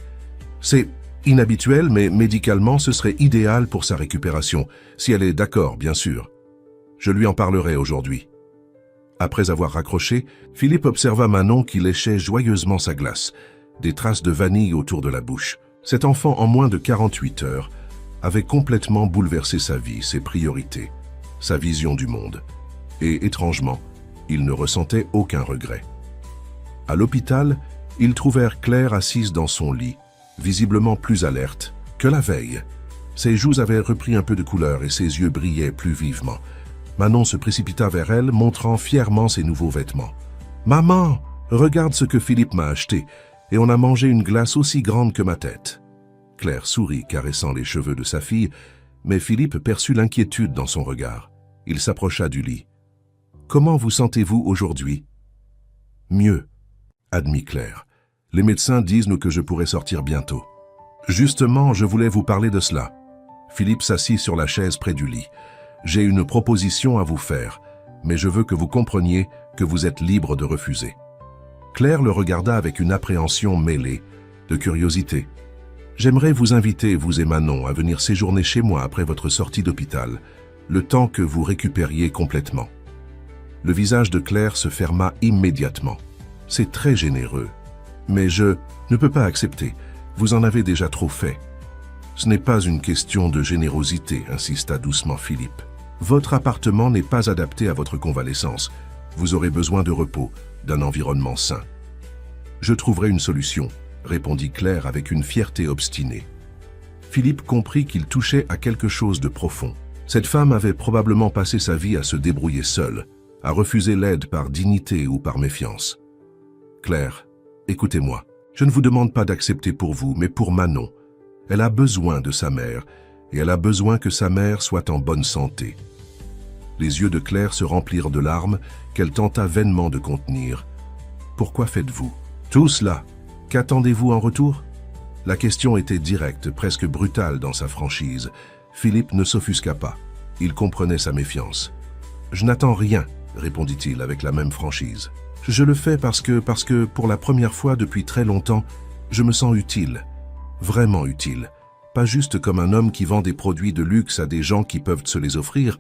C'est inhabituel, mais médicalement, ce serait idéal pour sa récupération, si elle est d'accord, bien sûr. Je lui en parlerai aujourd'hui. Après avoir raccroché, Philippe observa Manon qui léchait joyeusement sa glace, des traces de vanille autour de la bouche. Cet enfant, en moins de 48 heures, avait complètement bouleversé sa vie, ses priorités, sa vision du monde. Et étrangement, il ne ressentait aucun regret. À l'hôpital, ils trouvèrent Claire assise dans son lit, visiblement plus alerte que la veille. Ses joues avaient repris un peu de couleur et ses yeux brillaient plus vivement. Manon se précipita vers elle, montrant fièrement ses nouveaux vêtements. « Maman, regarde ce que Philippe m'a acheté, et on a mangé une glace aussi grande que ma tête. » Claire sourit, caressant les cheveux de sa fille, mais Philippe perçut l'inquiétude dans son regard. Il s'approcha du lit. « Comment vous sentez-vous aujourd'hui ?»« Mieux, » admit Claire. « Les médecins disent-nous que je pourrai sortir bientôt. »« Justement, je voulais vous parler de cela. » Philippe s'assit sur la chaise près du lit. « J'ai une proposition à vous faire, mais je veux que vous compreniez que vous êtes libre de refuser. » Claire le regarda avec une appréhension mêlée de curiosité. « J'aimerais vous inviter, vous et Manon, à venir séjourner chez moi après votre sortie d'hôpital, le temps que vous récupériez complètement. » Le visage de Claire se ferma immédiatement. « C'est très généreux, mais je ne peux pas accepter. Vous en avez déjà trop fait. » « Ce n'est pas une question de générosité, insista doucement Philippe. Votre appartement n'est pas adapté à votre convalescence. Vous aurez besoin de repos, d'un environnement sain. »« Je trouverai une solution, » répondit Claire avec une fierté obstinée. Philippe comprit qu'il touchait à quelque chose de profond. Cette femme avait probablement passé sa vie à se débrouiller seule, à refuser l'aide par dignité ou par méfiance. « Claire, écoutez-moi. Je ne vous demande pas d'accepter pour vous, mais pour Manon. Elle a besoin de sa mère, et elle a besoin que sa mère soit en bonne santé. » Les yeux de Claire se remplirent de larmes qu'elle tenta vainement de contenir. « Pourquoi faites-vous tout cela? Qu'attendez-vous en retour ?» La question était directe, presque brutale dans sa franchise. Philippe ne s'offusqua pas. Il comprenait sa méfiance. « Je n'attends rien, » répondit-il avec la même franchise. « Je le fais parce que pour la première fois depuis très longtemps, je me sens utile. Vraiment utile. Pas juste comme un homme qui vend des produits de luxe à des gens qui peuvent se les offrir,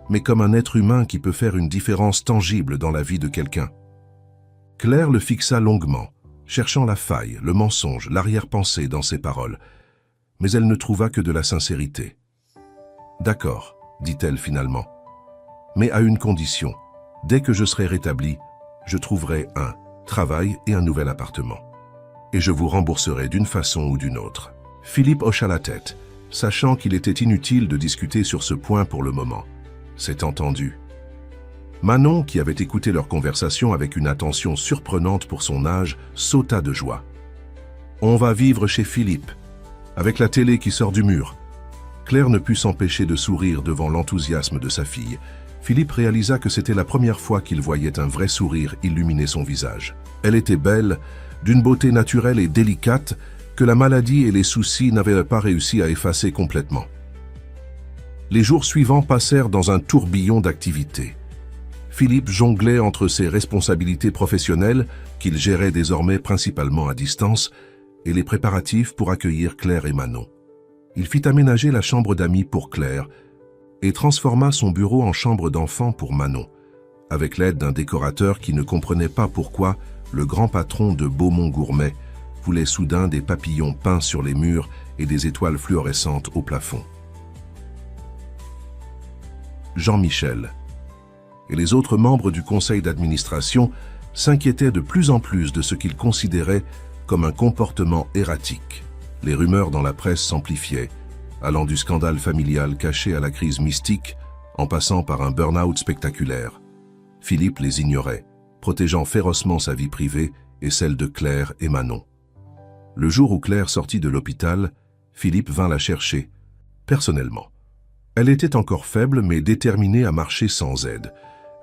mais comme un être humain qui peut faire une différence tangible dans la vie de quelqu'un. » Claire le fixa longuement, cherchant la faille, le mensonge, l'arrière-pensée dans ses paroles. Mais elle ne trouva que de la sincérité. « D'accord, » dit-elle finalement. « Mais à une condition. Dès que je serai rétablie, je trouverai un travail et un nouvel appartement. Et je vous rembourserai d'une façon ou d'une autre. » Philippe hocha la tête, sachant qu'il était inutile de discuter sur ce point pour le moment. C'est entendu. Manon, qui avait écouté leur conversation avec une attention surprenante pour son âge, sauta de joie. « On va vivre chez Philippe, avec la télé qui sort du mur. » Claire ne put s'empêcher de sourire devant l'enthousiasme de sa fille. Philippe réalisa que c'était la première fois qu'il voyait un vrai sourire illuminer son visage. Elle était belle, d'une beauté naturelle et délicate que la maladie et les soucis n'avaient pas réussi à effacer complètement. Les jours suivants passèrent dans un tourbillon d'activités. Philippe jonglait entre ses responsabilités professionnelles, qu'il gérait désormais principalement à distance, et les préparatifs pour accueillir Claire et Manon. Il fit aménager la chambre d'amis pour Claire et transforma son bureau en chambre d'enfant pour Manon, avec l'aide d'un décorateur qui ne comprenait pas pourquoi le grand patron de Beaumont Gourmet voulait soudain des papillons peints sur les murs et des étoiles fluorescentes au plafond. Jean-Michel et les autres membres du conseil d'administration s'inquiétaient de plus en plus de ce qu'ils considéraient comme un comportement erratique. Les rumeurs dans la presse s'amplifiaient, allant du scandale familial caché à la crise mystique en passant par un burn-out spectaculaire. Philippe les ignorait, protégeant férocement sa vie privée et celle de Claire et Manon. Le jour où Claire sortit de l'hôpital, Philippe vint la chercher, personnellement. Elle était encore faible mais déterminée à marcher sans aide.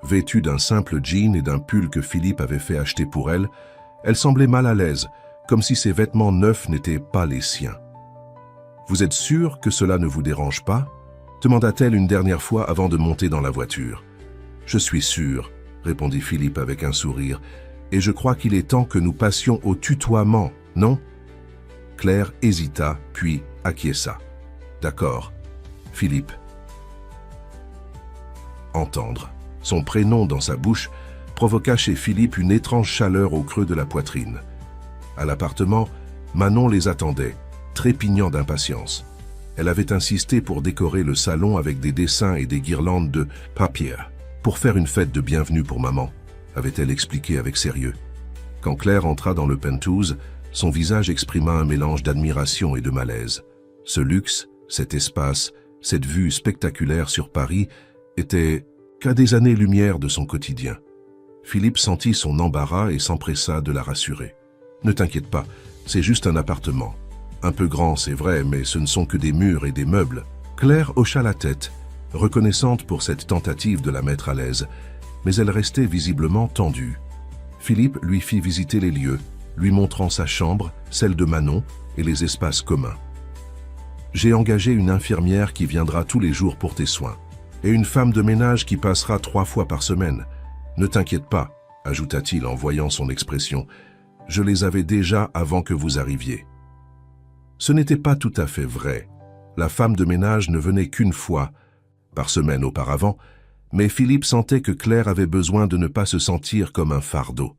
Vêtue d'un simple jean et d'un pull que Philippe avait fait acheter pour elle, elle semblait mal à l'aise, comme si ses vêtements neufs n'étaient pas les siens. « Vous êtes sûr que cela ne vous dérange pas ?» demanda-t-elle une dernière fois avant de monter dans la voiture. « Je suis sûr, » répondit Philippe avec un sourire, « et je crois qu'il est temps que nous passions au tutoiement, non ?» Claire hésita, puis acquiesça. « D'accord, Philippe. » Entendre son prénom dans sa bouche provoqua chez Philippe une étrange chaleur au creux de la poitrine. À l'appartement, Manon les attendait, trépignant d'impatience. Elle avait insisté pour décorer le salon avec des dessins et des guirlandes de papier, pour faire une fête de bienvenue pour maman, avait-elle expliqué avec sérieux. Quand Claire entra dans le penthouse, son visage exprima un mélange d'admiration et de malaise. Ce luxe, cet espace, cette vue spectaculaire sur Paris étaient qu'à des années-lumière de son quotidien. Philippe sentit son embarras et s'empressa de la rassurer. « Ne t'inquiète pas, c'est juste un appartement. Un peu grand, c'est vrai, mais ce ne sont que des murs et des meubles. » Claire hocha la tête, reconnaissante pour cette tentative de la mettre à l'aise, mais elle restait visiblement tendue. Philippe lui fit visiter les lieux, lui montrant sa chambre, celle de Manon et les espaces communs. « J'ai engagé une infirmière qui viendra tous les jours pour tes soins, et une femme de ménage qui passera 3 fois par semaine. Ne t'inquiète pas, ajouta-t-il en voyant son expression, je les avais déjà avant que vous arriviez. Ce n'était pas tout à fait vrai. La femme de ménage ne venait qu'une fois par semaine auparavant, mais Philippe sentait que Claire avait besoin de ne pas se sentir comme un fardeau.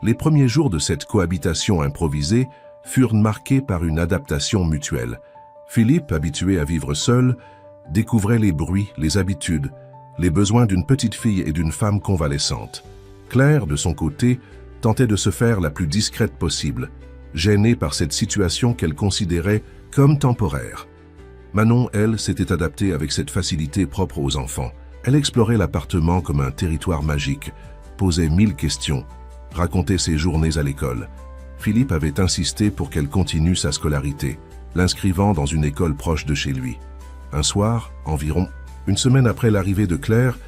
Les premiers jours de cette cohabitation improvisée furent marqués par une adaptation mutuelle. Philippe, habitué à vivre seul, découvrait les bruits, les habitudes, les besoins d'une petite fille et d'une femme convalescente. Claire, de son côté, tentait de se faire la plus discrète possible, gênée par cette situation qu'elle considérait comme temporaire. Manon, elle, s'était adaptée avec cette facilité propre aux enfants. Elle explorait l'appartement comme un territoire magique, posait 1000 questions, racontait ses journées à l'école. Philippe avait insisté pour qu'elle continue sa scolarité, l'inscrivant dans une école proche de chez lui. Un soir, environ une semaine après l'arrivée de Claire,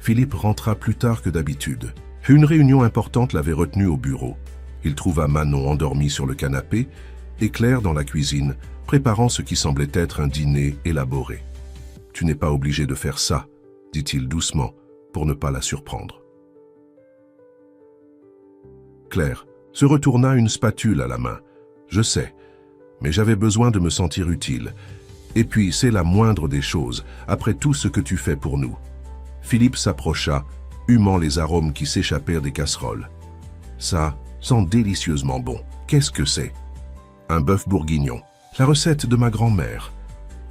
Philippe rentra plus tard que d'habitude. Une réunion importante l'avait retenu au bureau. Il trouva Manon endormie sur le canapé et Claire dans la cuisine, préparant ce qui semblait être un dîner élaboré. « Tu n'es pas obligé de faire ça », dit-il doucement, pour ne pas la surprendre. Claire se retourna une spatule à la main. « Je sais, mais j'avais besoin de me sentir utile. Et puis, c'est la moindre des choses, après tout ce que tu fais pour nous. » Philippe s'approcha, humant les arômes qui s'échappèrent des casseroles. « Ça sent délicieusement bon. Qu'est-ce que c'est ?»« Un bœuf bourguignon. La recette de ma grand-mère. »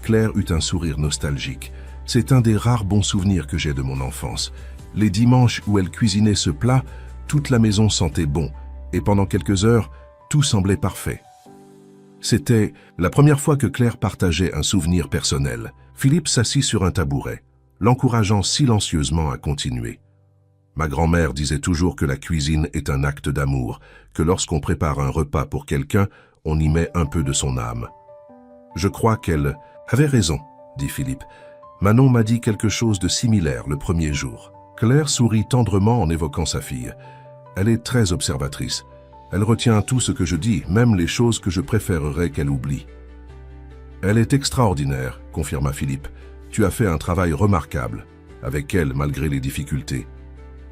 Claire eut un sourire nostalgique. « C'est un des rares bons souvenirs que j'ai de mon enfance. Les dimanches où elle cuisinait ce plat, toute la maison sentait bon, et pendant quelques heures, tout semblait parfait. » C'était la première fois que Claire partageait un souvenir personnel. Philippe s'assit sur un tabouret, l'encourageant silencieusement à continuer. Ma grand-mère disait toujours que la cuisine est un acte d'amour, que lorsqu'on prépare un repas pour quelqu'un, on y met un peu de son âme. Je crois qu'elle avait raison, dit Philippe. Manon m'a dit quelque chose de similaire le premier jour. Claire sourit tendrement en évoquant sa fille. Elle est très observatrice. Elle retient tout ce que je dis, même les choses que je préférerais qu'elle oublie. « Elle est extraordinaire, » confirma Philippe. « Tu as fait un travail remarquable, avec elle malgré les difficultés. »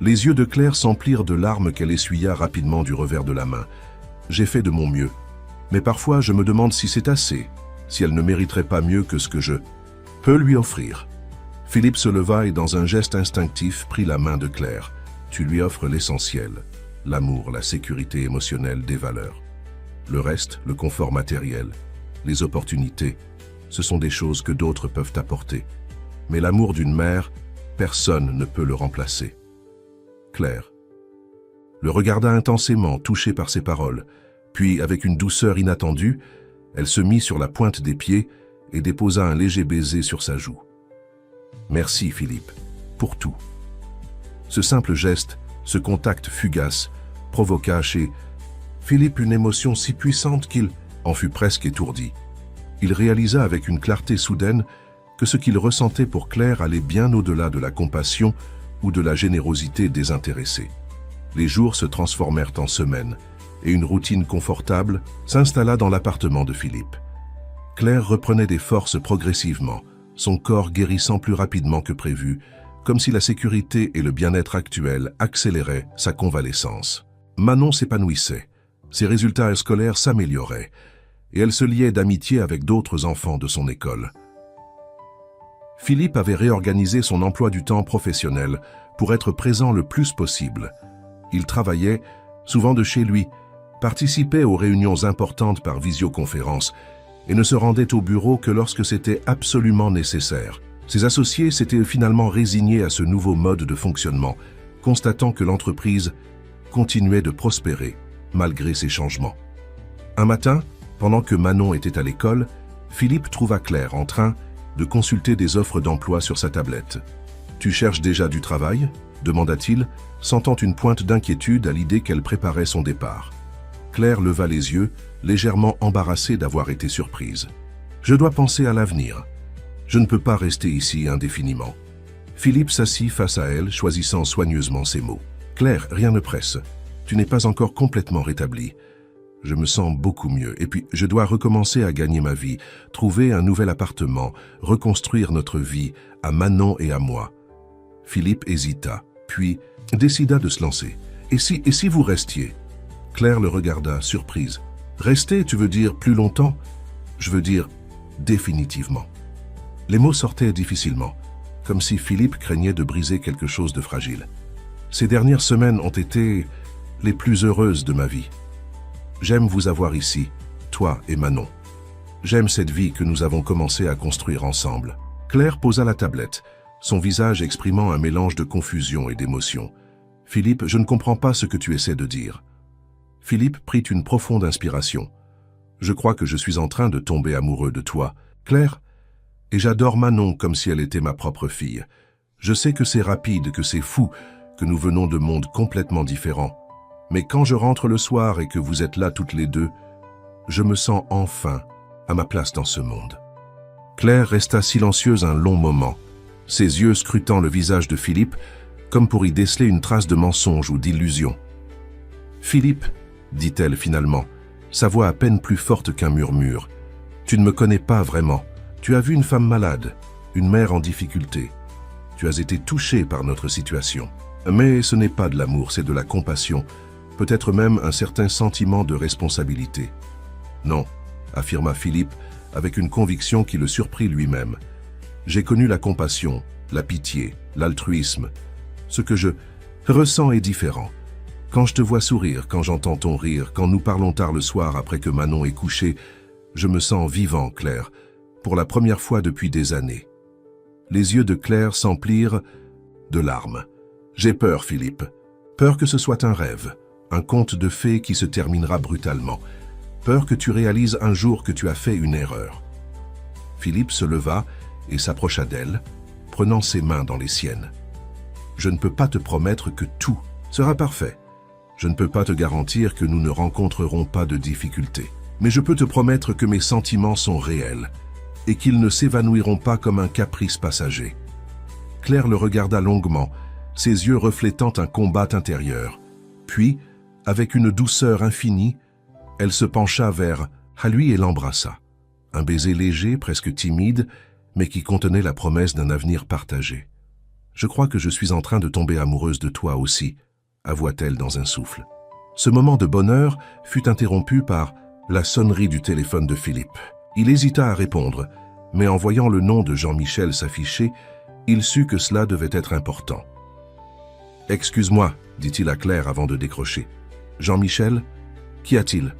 Les yeux de Claire s'emplirent de larmes qu'elle essuya rapidement du revers de la main. « J'ai fait de mon mieux. Mais parfois je me demande si c'est assez, si elle ne mériterait pas mieux que ce que je peux lui offrir. » Philippe se leva et dans un geste instinctif prit la main de Claire. « Tu lui offres l'essentiel. L'amour, la sécurité émotionnelle, des valeurs. Le reste, le confort matériel, les opportunités, ce sont des choses que d'autres peuvent apporter. Mais l'amour d'une mère, personne ne peut le remplacer. » Claire le regarda intensément, touchée par ses paroles, puis, avec une douceur inattendue, elle se mit sur la pointe des pieds et déposa un léger baiser sur sa joue. Merci, Philippe, pour tout. Ce simple geste, ce contact fugace, provoqua chez Philippe une émotion si puissante qu'il en fut presque étourdi. Il réalisa avec une clarté soudaine que ce qu'il ressentait pour Claire allait bien au-delà de la compassion ou de la générosité désintéressée. Les jours se transformèrent en semaines et une routine confortable s'installa dans l'appartement de Philippe. Claire reprenait des forces progressivement, son corps guérissant plus rapidement que prévu, comme si la sécurité et le bien-être actuel accéléraient sa convalescence. Manon s'épanouissait, ses résultats scolaires s'amélioraient, et elle se liait d'amitié avec d'autres enfants de son école. Philippe avait réorganisé son emploi du temps professionnel pour être présent le plus possible. Il travaillait, souvent de chez lui, participait aux réunions importantes par visioconférence et ne se rendait au bureau que lorsque c'était absolument nécessaire. Ses associés s'étaient finalement résignés à ce nouveau mode de fonctionnement, constatant que l'entreprise continuait de prospérer malgré ces changements. Un matin, pendant que Manon était à l'école, Philippe trouva Claire en train de consulter des offres d'emploi sur sa tablette. « Tu cherches déjà du travail ?» demanda-t-il, sentant une pointe d'inquiétude à l'idée qu'elle préparait son départ. Claire leva les yeux, légèrement embarrassée d'avoir été surprise. « Je dois penser à l'avenir. Je ne peux pas rester ici indéfiniment. » Philippe s'assit face à elle, choisissant soigneusement ses mots. « Claire, rien ne presse. Tu n'es pas encore complètement rétablie. Je me sens beaucoup mieux, et puis je dois recommencer à gagner ma vie, trouver un nouvel appartement, reconstruire notre vie, à Manon et à moi. » Philippe hésita, puis décida de se lancer. « Et si vous restiez ?» Claire le regarda, surprise. « Rester, tu veux dire plus longtemps ?»« Je veux dire définitivement. » Les mots sortaient difficilement, comme si Philippe craignait de briser quelque chose de fragile. « Ces dernières semaines ont été les plus heureuses de ma vie. J'aime vous avoir ici, toi et Manon. J'aime cette vie que nous avons commencé à construire ensemble. » Claire posa la tablette, son visage exprimant un mélange de confusion et d'émotion. « Philippe, je ne comprends pas ce que tu essaies de dire. » Philippe prit une profonde inspiration. « Je crois que je suis en train de tomber amoureux de toi, Claire, et j'adore Manon comme si elle était ma propre fille. Je sais que c'est rapide, que c'est fou, que nous venons de mondes complètement différents. Mais quand je rentre le soir et que vous êtes là toutes les deux, je me sens enfin à ma place dans ce monde. » Claire resta silencieuse un long moment, ses yeux scrutant le visage de Philippe, comme pour y déceler une trace de mensonge ou d'illusion. « Philippe, dit-elle finalement, sa voix à peine plus forte qu'un murmure, tu ne me connais pas vraiment. Tu as vu une femme malade, une mère en difficulté. Tu as été touché par notre situation. Mais ce n'est pas de l'amour, c'est de la compassion, peut-être même un certain sentiment de responsabilité. »« Non, » affirma Philippe avec une conviction qui le surprit lui-même. « J'ai connu la compassion, la pitié, l'altruisme. Ce que je ressens est différent. Quand je te vois sourire, quand j'entends ton rire, quand nous parlons tard le soir après que Manon est couchée, je me sens vivant, Claire, pour la première fois depuis des années. » Les yeux de Claire s'emplirent de larmes. « J'ai peur, Philippe. Peur que ce soit un rêve, un conte de fées qui se terminera brutalement. Peur que tu réalises un jour que tu as fait une erreur. » Philippe se leva et s'approcha d'elle, prenant ses mains dans les siennes. « Je ne peux pas te promettre que tout sera parfait. Je ne peux pas te garantir que nous ne rencontrerons pas de difficultés. Mais je peux te promettre que mes sentiments sont réels et qu'ils ne s'évanouiront pas comme un caprice passager. » Claire le regarda longuement, ses yeux reflétant un combat intérieur. Puis, avec une douceur infinie, elle se pencha vers lui et l'embrassa. Un baiser léger, presque timide, mais qui contenait la promesse d'un avenir partagé. « Je crois que je suis en train de tomber amoureuse de toi aussi, » avoua-t-elle dans un souffle. Ce moment de bonheur fut interrompu par la sonnerie du téléphone de Philippe. Il hésita à répondre, mais en voyant le nom de Jean-Michel s'afficher, il sut que cela devait être important. « Excuse-moi, » dit-il à Claire avant de décrocher. « Jean-Michel, qu'y a-t-il »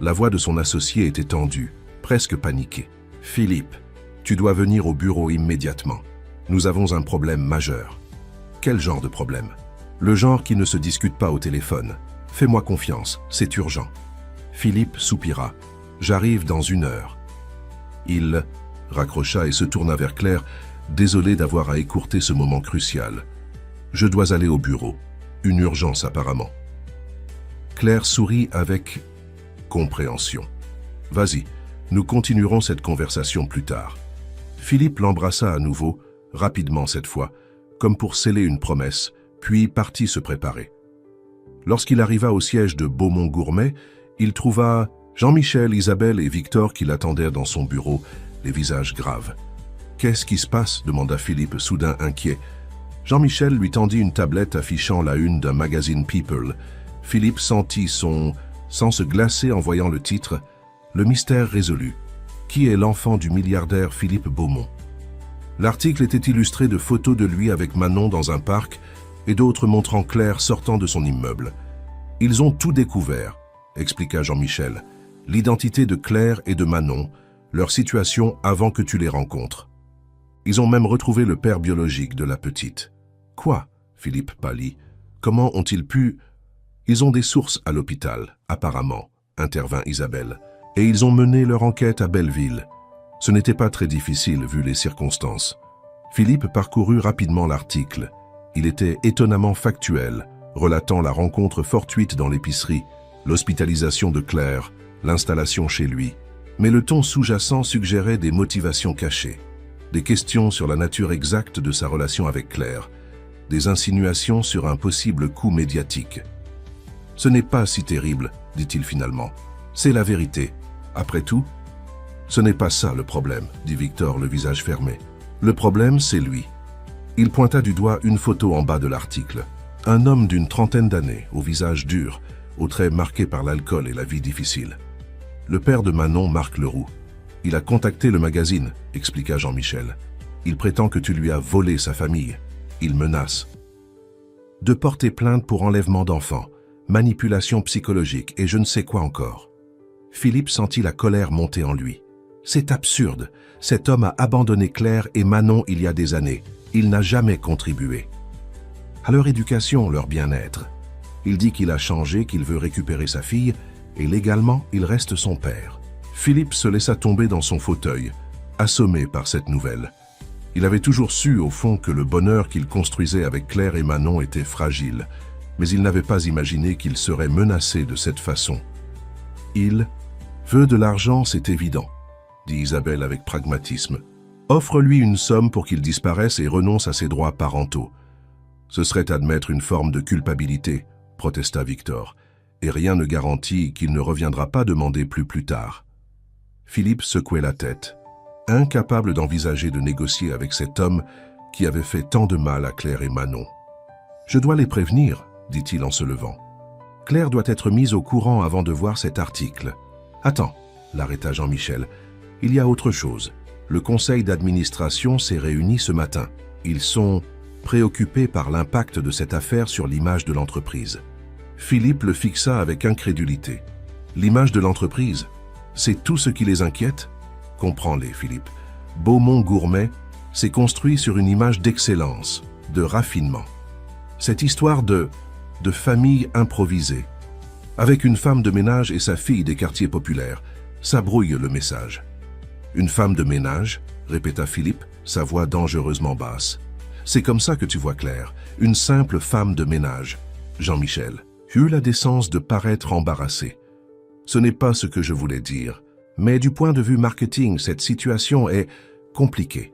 La voix de son associé était tendue, presque paniquée. « Philippe, tu dois venir au bureau immédiatement. Nous avons un problème majeur. » « Quel genre de problème ?»« Le genre qui ne se discute pas au téléphone. Fais-moi confiance, c'est urgent. » Philippe soupira. « J'arrive dans 1 heure. » Il raccrocha et se tourna vers Claire, désolé d'avoir à écourter ce moment crucial. Je dois aller au bureau. Une urgence apparemment. Claire sourit avec compréhension. Vas-y, nous continuerons cette conversation plus tard. Philippe l'embrassa à nouveau, rapidement cette fois, comme pour sceller une promesse, puis partit se préparer. Lorsqu'il arriva au siège de Beaumont-Gourmet, il trouva Jean-Michel, Isabelle et Victor qui l'attendaient dans son bureau, les visages graves. « Qu'est-ce qui se passe » demanda Philippe, soudain inquiet. Jean-Michel lui tendit une tablette affichant la une d'un magazine People. Philippe sentit son sang se glacer en voyant le titre « Le mystère résolu. Qui est l'enfant du milliardaire Philippe Beaumont ?» L'article était illustré de photos de lui avec Manon dans un parc et d'autres montrant Claire sortant de son immeuble. « Ils ont tout découvert », expliqua Jean-Michel. « L'identité de Claire et de Manon, leur situation avant que tu les rencontres. Ils ont même retrouvé le père biologique de la petite. » « Quoi ?» Philippe pâlit. « Comment ont-ils pu… » « Ils ont des sources à l'hôpital, apparemment, » intervint Isabelle. « Et ils ont mené leur enquête à Belleville. Ce n'était pas très difficile vu les circonstances. » Philippe parcourut rapidement l'article. Il était étonnamment factuel, relatant la rencontre fortuite dans l'épicerie, l'hospitalisation de Claire, l'installation chez lui. Mais le ton sous-jacent suggérait des motivations cachées, des questions sur la nature exacte de sa relation avec Claire, des insinuations sur un possible coup médiatique. « Ce n'est pas si terrible, dit-il finalement. C'est la vérité. Après tout, ce n'est pas ça le problème, dit Victor, le visage fermé. Le problème, c'est lui. » Il pointa du doigt une photo en bas de l'article. Un homme d'une trentaine d'années, au visage dur, aux traits marqués par l'alcool et la vie difficile. Le père de Manon, Marc Leroux. Il a contacté le magazine, expliqua Jean-Michel. Il prétend que tu lui as volé sa famille. Il menace de porter plainte pour enlèvement d'enfants, manipulation psychologique et je ne sais quoi encore. Philippe sentit la colère monter en lui. C'est absurde. Cet homme a abandonné Claire et Manon il y a des années. Il n'a jamais contribué à leur éducation, leur bien-être. Il dit qu'il a changé, qu'il veut récupérer sa fille et légalement, il reste son père. Philippe se laissa tomber dans son fauteuil, assommé par cette nouvelle. Il avait toujours su, au fond, que le bonheur qu'il construisait avec Claire et Manon était fragile, mais il n'avait pas imaginé qu'il serait menacé de cette façon. Il veut de l'argent, c'est évident, dit Isabelle avec pragmatisme. Offre-lui une somme pour qu'il disparaisse et renonce à ses droits parentaux. Ce serait admettre une forme de culpabilité, protesta Victor, et rien ne garantit qu'il ne reviendra pas demander plus tard. Philippe secouait la tête, incapable d'envisager de négocier avec cet homme qui avait fait tant de mal à Claire et Manon. « Je dois les prévenir, » dit-il en se levant. « Claire doit être mise au courant avant de voir cet article. »« Attends, » l'arrêta Jean-Michel. « Il y a autre chose. Le conseil d'administration s'est réuni ce matin. Ils sont préoccupés par l'impact de cette affaire sur l'image de l'entreprise. » Philippe le fixa avec incrédulité. « L'image de l'entreprise, c'est tout ce qui les inquiète ?» Comprends-les, Philippe. Beaumont-Gourmet s'est construit sur une image d'excellence, de raffinement. Cette histoire de famille improvisée, avec une femme de ménage et sa fille des quartiers populaires, ça brouille le message. « Une femme de ménage ?» répéta Philippe, sa voix dangereusement basse. « C'est comme ça que tu vois Claire, une simple femme de ménage. » Jean-Michel eut la décence de paraître embarrassé. « Ce n'est pas ce que je voulais dire, mais du point de vue marketing, cette situation est compliquée. »«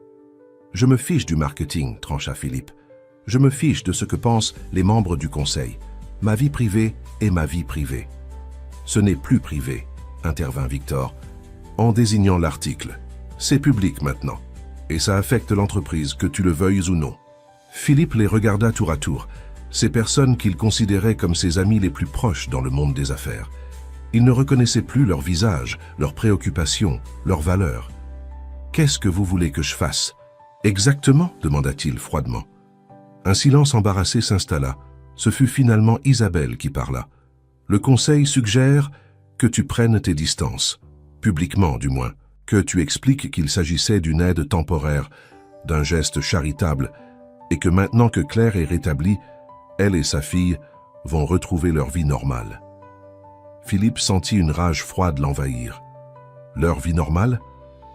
Je me fiche du marketing, » trancha Philippe. « Je me fiche de ce que pensent les membres du conseil. Ma vie privée est ma vie privée. »« Ce n'est plus privé, » intervint Victor, en désignant l'article. « C'est public maintenant, et ça affecte l'entreprise, que tu le veuilles ou non. » Philippe les regarda tour à tour, ces personnes qu'il considérait comme ses amis les plus proches dans le monde des affaires. Il ne reconnaissait plus leur visage, leurs préoccupations, leurs valeurs. « Qu'est-ce que vous voulez que je fasse ?»« Exactement » demanda-t-il froidement. Un silence embarrassé s'installa. Ce fut finalement Isabelle qui parla. « Le conseil suggère que tu prennes tes distances, publiquement du moins, que tu expliques qu'il s'agissait d'une aide temporaire, d'un geste charitable, et que maintenant que Claire est rétablie, elle et sa fille vont retrouver leur vie normale. » Philippe sentit une rage froide l'envahir. Leur vie normale?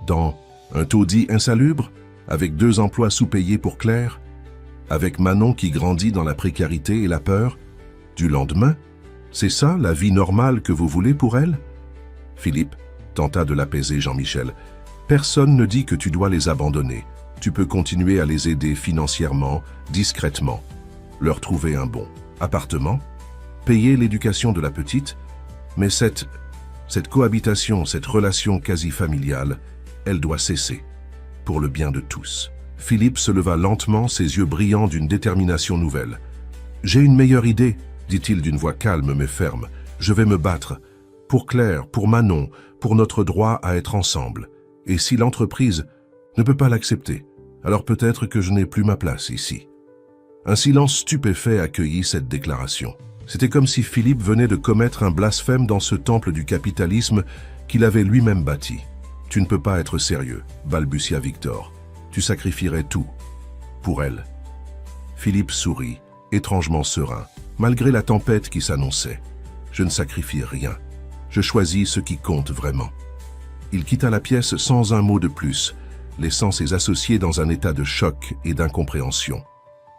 Dans un taudis insalubre? avec 2 emplois sous-payés pour Claire, avec Manon qui grandit dans la précarité et la peur. Du lendemain, c'est ça la vie normale que vous voulez pour elle? Philippe tenta de l'apaiser Jean-Michel. Personne ne dit que tu dois les abandonner. Tu peux continuer à les aider financièrement, discrètement, leur trouver un bon appartement, payer l'éducation de la petite, mais cette cohabitation, cette relation quasi familiale, elle doit cesser, pour le bien de tous. Philippe se leva lentement, ses yeux brillants d'une détermination nouvelle. « J'ai une meilleure idée, dit-il d'une voix calme mais ferme. Je vais me battre, pour Claire, pour Manon, pour notre droit à être ensemble. Et si l'entreprise ne peut pas l'accepter, alors peut-être que je n'ai plus ma place ici. » Un silence stupéfait accueillit cette déclaration. C'était comme si Philippe venait de commettre un blasphème dans ce temple du capitalisme qu'il avait lui-même bâti. « Tu ne peux pas être sérieux, balbutia Victor. Tu sacrifierais tout pour elle. » Philippe sourit, étrangement serein, malgré la tempête qui s'annonçait. « Je ne sacrifie rien. Je choisis ce qui compte vraiment. » Il quitta la pièce sans un mot de plus, laissant ses associés dans un état de choc et d'incompréhension.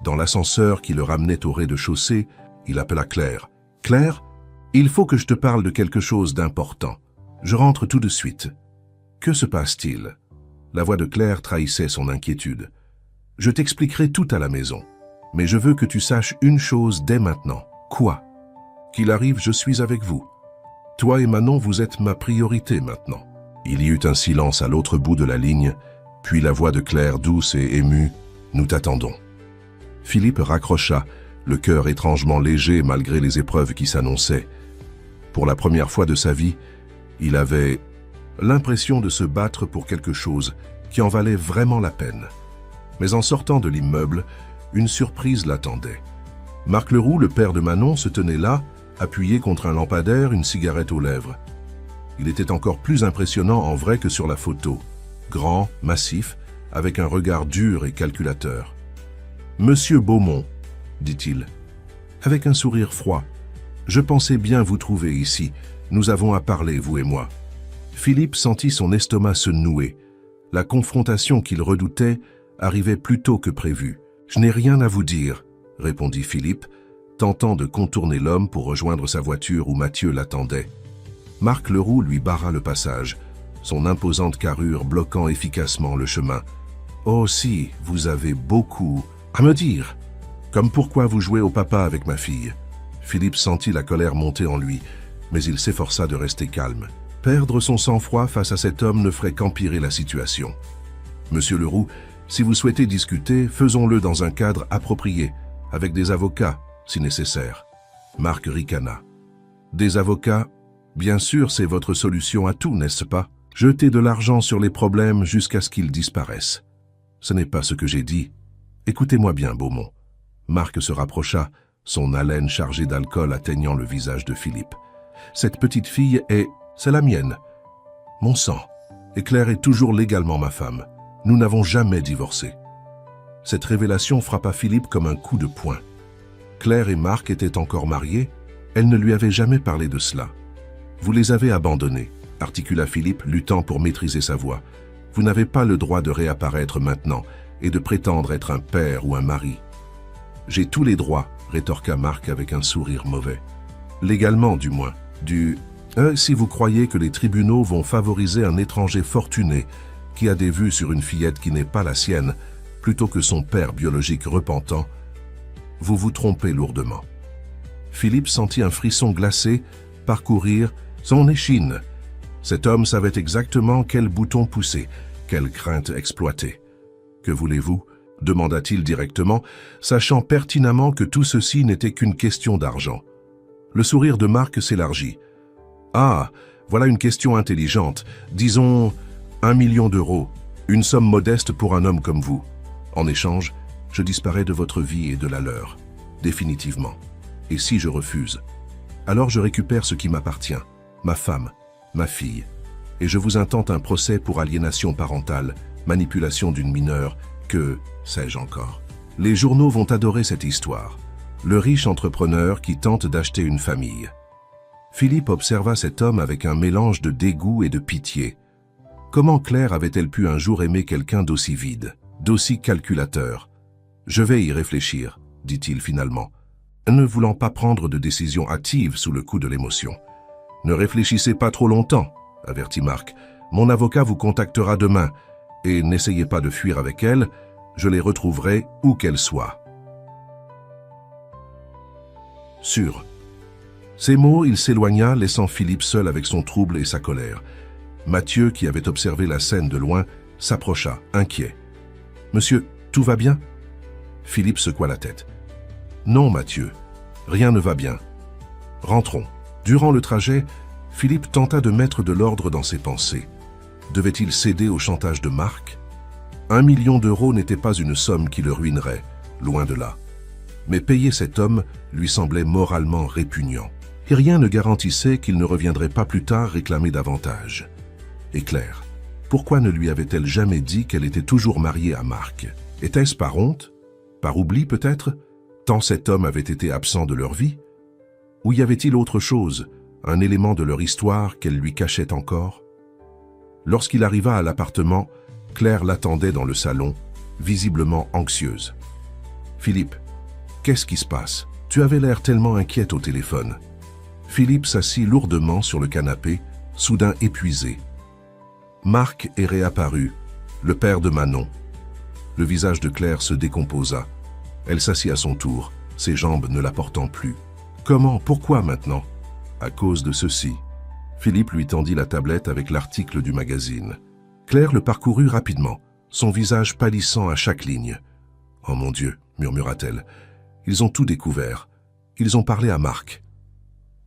Dans l'ascenseur qui le ramenait au rez-de-chaussée, il appela Claire. « Claire, il faut que je te parle de quelque chose d'important. Je rentre tout de suite. » « Que se passe-t-il » La voix de Claire trahissait son inquiétude. « Je t'expliquerai tout à la maison, mais je veux que tu saches une chose dès maintenant. »« Quoi ?»« Qu'il arrive, je suis avec vous. Toi et Manon, vous êtes ma priorité maintenant. » Il y eut un silence à l'autre bout de la ligne, puis la voix de Claire douce et émue. « Nous t'attendons. » Philippe raccrocha, le cœur étrangement léger malgré les épreuves qui s'annonçaient. Pour la première fois de sa vie, il avait l'impression de se battre pour quelque chose qui en valait vraiment la peine. Mais en sortant de l'immeuble, une surprise l'attendait. Marc Leroux, le père de Manon, se tenait là, appuyé contre un lampadaire, une cigarette aux lèvres. Il était encore plus impressionnant en vrai que sur la photo. Grand, massif, avec un regard dur et calculateur. « Monsieur Beaumont, » dit-il, avec un sourire froid, « je pensais bien vous trouver ici. Nous avons à parler, vous et moi. » Philippe sentit son estomac se nouer. La confrontation qu'il redoutait arrivait plus tôt que prévu. « Je n'ai rien à vous dire, » répondit Philippe, tentant de contourner l'homme pour rejoindre sa voiture où Mathieu l'attendait. Marc Leroux lui barra le passage, son imposante carrure bloquant efficacement le chemin. « Oh si, vous avez beaucoup à me dire. Comme pourquoi vous jouez au papa avec ma fille. » Philippe sentit la colère monter en lui, mais il s'efforça de rester calme. Perdre son sang-froid face à cet homme ne ferait qu'empirer la situation. « Monsieur Leroux, si vous souhaitez discuter, faisons-le dans un cadre approprié, avec des avocats, si nécessaire. » Marc ricana. « Des avocats? Bien sûr, c'est votre solution à tout, n'est-ce pas? Jeter de l'argent sur les problèmes jusqu'à ce qu'ils disparaissent. Ce n'est pas ce que j'ai dit. Écoutez-moi bien, Beaumont. » Marc se rapprocha, son haleine chargée d'alcool atteignant le visage de Philippe. « Cette petite fille c'est la mienne. Mon sang. Et Claire est toujours légalement ma femme. Nous n'avons jamais divorcé. » Cette révélation frappa Philippe comme un coup de poing. Claire et Marc étaient encore mariés. Elle ne lui avait jamais parlé de cela. « Vous les avez abandonnés, » articula Philippe, luttant pour maîtriser sa voix. « Vous n'avez pas le droit de réapparaître maintenant et de prétendre être un père ou un mari. »« J'ai tous les droits, » rétorqua Marc avec un sourire mauvais. « Légalement, du moins. Si vous croyez que les tribunaux vont favoriser un étranger fortuné qui a des vues sur une fillette qui n'est pas la sienne, plutôt que son père biologique repentant, vous vous trompez lourdement. » Philippe sentit un frisson glacé parcourir son échine. Cet homme savait exactement quel bouton pousser, quelle crainte exploiter. « Que voulez-vous » demanda-t-il directement, sachant pertinemment que tout ceci n'était qu'une question d'argent. Le sourire de Marc s'élargit. « Ah, voilà une question intelligente. Disons 1 million d'euros, une somme modeste pour un homme comme vous. En échange, je disparais de votre vie et de la leur, définitivement. Et si je refuse, alors je récupère ce qui m'appartient, ma femme, ma fille, et je vous intente un procès pour aliénation parentale, manipulation d'une mineure, que sais-je encore. Les journaux vont adorer cette histoire. Le riche entrepreneur qui tente d'acheter une famille. » Philippe observa cet homme avec un mélange de dégoût et de pitié. Comment Claire avait-elle pu un jour aimer quelqu'un d'aussi vide? d'aussi calculateur. « Je vais y réfléchir », dit-il finalement, ne voulant pas prendre de décision hâtive sous le coup de l'émotion. « Ne réfléchissez pas trop longtemps, » avertit Marc. « Mon avocat vous contactera demain, et n'essayez pas de fuir avec elle, je les retrouverai où qu'elles soient. » Sûr. Ces mots, il s'éloigna, laissant Philippe seul avec son trouble et sa colère. Mathieu, qui avait observé la scène de loin, s'approcha, inquiet. « Monsieur, tout va bien ?» Philippe secoua la tête. « Non, Mathieu, rien ne va bien. Rentrons. » Durant le trajet, Philippe tenta de mettre de l'ordre dans ses pensées. Devait-il céder au chantage de Marc? 1 million d'euros n'était pas une somme qui le ruinerait, loin de là. Mais payer cet homme lui semblait moralement répugnant. Et rien ne garantissait qu'il ne reviendrait pas plus tard réclamer davantage. Et Claire, pourquoi ne lui avait-elle jamais dit qu'elle était toujours mariée à Marc? Était-ce par honte? Par oubli peut-être? Tant cet homme avait été absent de leur vie? Ou y avait-il autre chose, un élément de leur histoire qu'elle lui cachait encore? Lorsqu'il arriva à l'appartement, Claire l'attendait dans le salon, visiblement anxieuse. « Philippe, qu'est-ce qui se passe? Tu avais l'air tellement inquiète au téléphone. » Philippe s'assit lourdement sur le canapé, soudain épuisé. Marc est réapparu, le père de Manon. Le visage de Claire se décomposa. Elle s'assit à son tour, ses jambes ne la portant plus. Comment? Pourquoi maintenant? À cause de ceci. Philippe lui tendit la tablette avec l'article du magazine. Claire le parcourut rapidement, son visage pâlissant à chaque ligne. « Oh mon Dieu !» murmura-t-elle. « Ils ont tout découvert. Ils ont parlé à Marc. »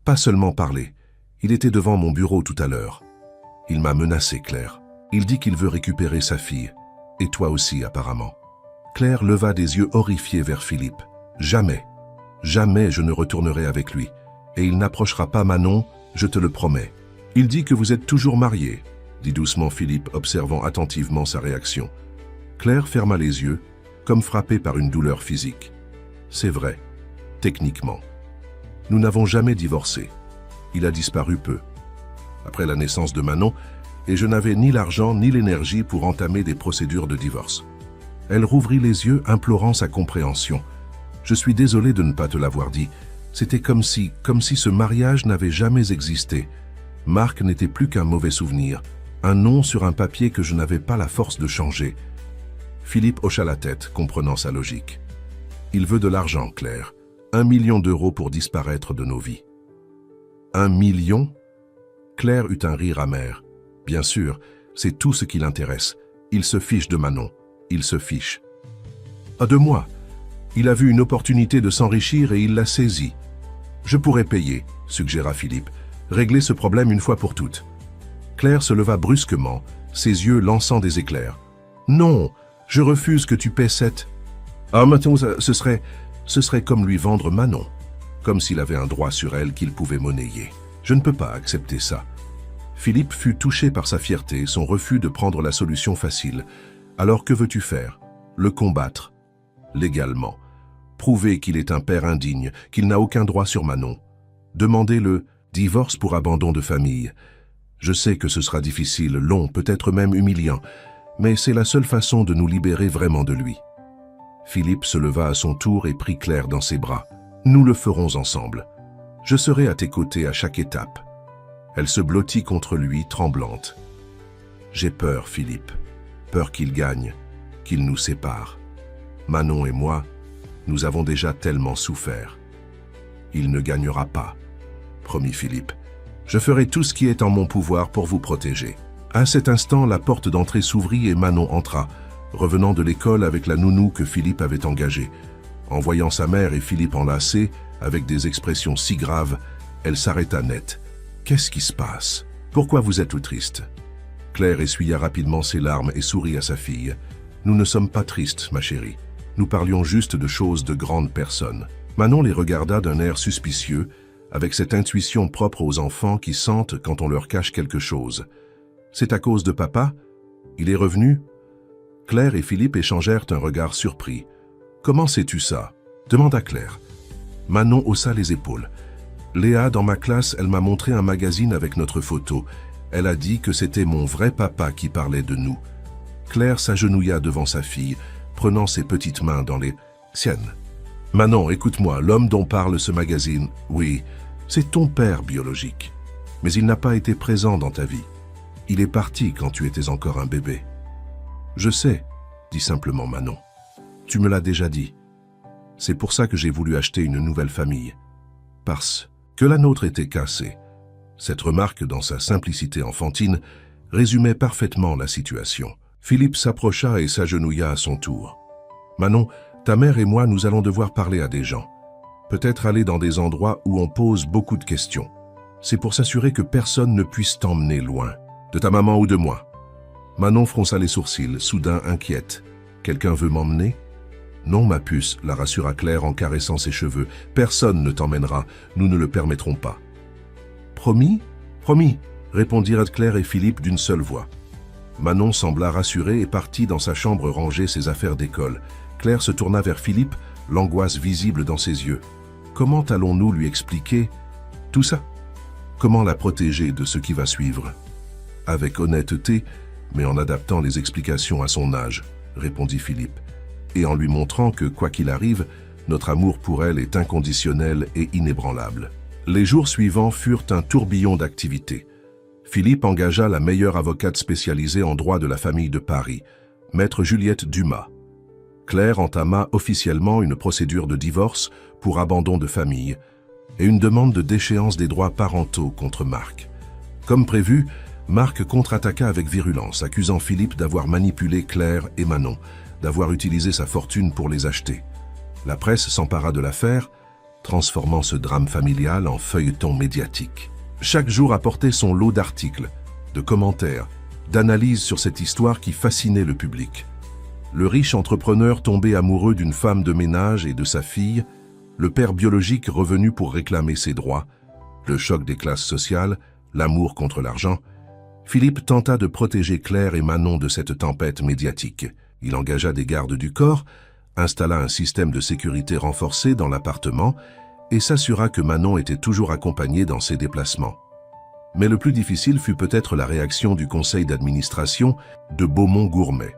Pas seulement parlé. Il était devant mon bureau tout à l'heure. Il m'a menacé, Claire. Il dit qu'il veut récupérer sa fille. Et toi aussi, apparemment. Claire leva des yeux horrifiés vers Philippe. Jamais, jamais je ne retournerai avec lui. Et il n'approchera pas Manon, je te le promets. Il dit que vous êtes toujours mariés, dit doucement Philippe, observant attentivement sa réaction. Claire ferma les yeux, comme frappée par une douleur physique. C'est vrai, techniquement. Nous n'avons jamais divorcé. Il a disparu peu. Après la naissance de Manon, et je n'avais ni l'argent ni l'énergie pour entamer des procédures de divorce. Elle rouvrit les yeux, implorant sa compréhension. Je suis désolé de ne pas te l'avoir dit. C'était comme si ce mariage n'avait jamais existé. Marc n'était plus qu'un mauvais souvenir, un nom sur un papier que je n'avais pas la force de changer. Philippe hocha la tête, comprenant sa logique. Il veut de l'argent, Claire. 1 million d'euros pour disparaître de nos vies. 1 million? Claire eut un rire amer. Bien sûr, c'est tout ce qui l'intéresse. Il se fiche de Manon. Il se fiche. Ah, de moi. Il a vu une opportunité de s'enrichir et il l'a saisie. Je pourrais payer, suggéra Philippe. Régler ce problème une fois pour toutes. Claire se leva brusquement, ses yeux lançant des éclairs. Non, je refuse que tu paies cette... Ah, maintenant, ce serait comme lui vendre Manon, comme s'il avait un droit sur elle qu'il pouvait monnayer. Je ne peux pas accepter ça. Philippe fut touché par sa fierté, son refus de prendre la solution facile. Alors que veux-tu faire? Le combattre? Légalement. Prouver qu'il est un père indigne, qu'il n'a aucun droit sur Manon. Demander le divorce pour abandon de famille. Je sais que ce sera difficile, long, peut-être même humiliant, mais c'est la seule façon de nous libérer vraiment de lui. Philippe se leva à son tour et prit Claire dans ses bras. Nous le ferons ensemble. Je serai à tes côtés à chaque étape. Elle se blottit contre lui, tremblante. J'ai peur, Philippe. Peur qu'il gagne, qu'il nous sépare. Manon et moi, nous avons déjà tellement souffert. Il ne gagnera pas, promit Philippe. Je ferai tout ce qui est en mon pouvoir pour vous protéger. À cet instant, la porte d'entrée s'ouvrit et Manon entra, revenant de l'école avec la nounou que Philippe avait engagée. En voyant sa mère et Philippe enlacés, avec des expressions si graves, elle s'arrêta net. « Qu'est-ce qui se passe? Pourquoi vous êtes triste ?» Claire essuya rapidement ses larmes et sourit à sa fille. « Nous ne sommes pas tristes, ma chérie. Nous parlions juste de choses de grandes personnes. » Manon les regarda d'un air suspicieux, avec cette intuition propre aux enfants qui sentent quand on leur cache quelque chose. « C'est à cause de papa? Il est revenu ?» Claire et Philippe échangèrent un regard surpris. « Comment sais-tu ça ?» demanda Claire. Manon haussa les épaules. « Léa, dans ma classe, elle m'a montré un magazine avec notre photo. Elle a dit que c'était mon vrai papa qui parlait de nous. Claire s'agenouilla devant sa fille, prenant ses petites mains dans les siennes. « Manon, écoute-moi, l'homme dont parle ce magazine, oui, c'est ton père biologique. Mais il n'a pas été présent dans ta vie. Il est parti quand tu étais encore un bébé. »« Je sais, » dit simplement Manon. « Tu me l'as déjà dit. C'est pour ça que j'ai voulu acheter une nouvelle famille. Parce que la nôtre était cassée. » Cette remarque, dans sa simplicité enfantine, résumait parfaitement la situation. Philippe s'approcha et s'agenouilla à son tour. « Manon, ta mère et moi, nous allons devoir parler à des gens. Peut-être aller dans des endroits où on pose beaucoup de questions. C'est pour s'assurer que personne ne puisse t'emmener loin. De ta maman ou de moi. » Manon fronça les sourcils, soudain inquiète. « Quelqu'un veut m'emmener ?»« Non, ma puce, » la rassura Claire en caressant ses cheveux. « Personne ne t'emmènera, nous ne le permettrons pas. »« Promis ? Promis » répondirent Claire et Philippe d'une seule voix. Manon sembla rassurée et partit dans sa chambre ranger ses affaires d'école. Claire se tourna vers Philippe, l'angoisse visible dans ses yeux. Comment allons-nous lui expliquer tout ça? Comment la protéger de ce qui va suivre? Avec honnêteté, mais en adaptant les explications à son âge, répondit Philippe, et en lui montrant que, quoi qu'il arrive, notre amour pour elle est inconditionnel et inébranlable. Les jours suivants furent un tourbillon d'activités. Philippe engagea la meilleure avocate spécialisée en droit de la famille de Paris, maître Juliette Dumas. Claire entama officiellement une procédure de divorce pour abandon de famille et une demande de déchéance des droits parentaux contre Marc. Comme prévu, Marc contre-attaqua avec virulence, accusant Philippe d'avoir manipulé Claire et Manon, d'avoir utilisé sa fortune pour les acheter. La presse s'empara de l'affaire, transformant ce drame familial en feuilleton médiatique. Chaque jour apportait son lot d'articles, de commentaires, d'analyses sur cette histoire qui fascinait le public. Le riche entrepreneur tombé amoureux d'une femme de ménage et de sa fille, le père biologique revenu pour réclamer ses droits, le choc des classes sociales, l'amour contre l'argent. Philippe tenta de protéger Claire et Manon de cette tempête médiatique. Il engagea des gardes du corps, installa un système de sécurité renforcé dans l'appartement et s'assura que Manon était toujours accompagnée dans ses déplacements. Mais le plus difficile fut peut-être la réaction du conseil d'administration de Beaumont-Gourmet.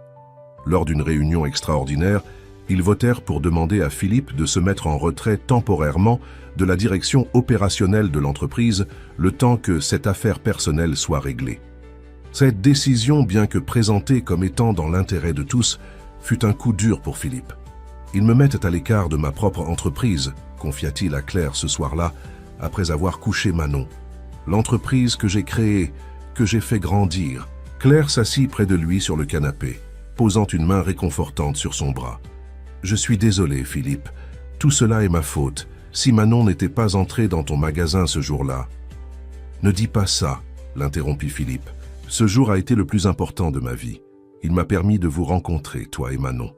Lors d'une réunion extraordinaire, ils votèrent pour demander à Philippe de se mettre en retrait temporairement de la direction opérationnelle de l'entreprise, le temps que cette affaire personnelle soit réglée. Cette décision, bien que présentée comme étant dans l'intérêt de tous, fut un coup dur pour Philippe. « Ils me mettent à l'écart de ma propre entreprise », confia-t-il à Claire ce soir-là, après avoir couché Manon. « L'entreprise que j'ai créée, que j'ai fait grandir. » Claire s'assit près de lui sur le canapé, posant une main réconfortante sur son bras. « Je suis désolé, Philippe. Tout cela est ma faute. Si Manon n'était pas entrée dans ton magasin ce jour-là. »« Ne dis pas ça, » l'interrompit Philippe. « Ce jour a été le plus important de ma vie. Il m'a permis de vous rencontrer, toi et Manon,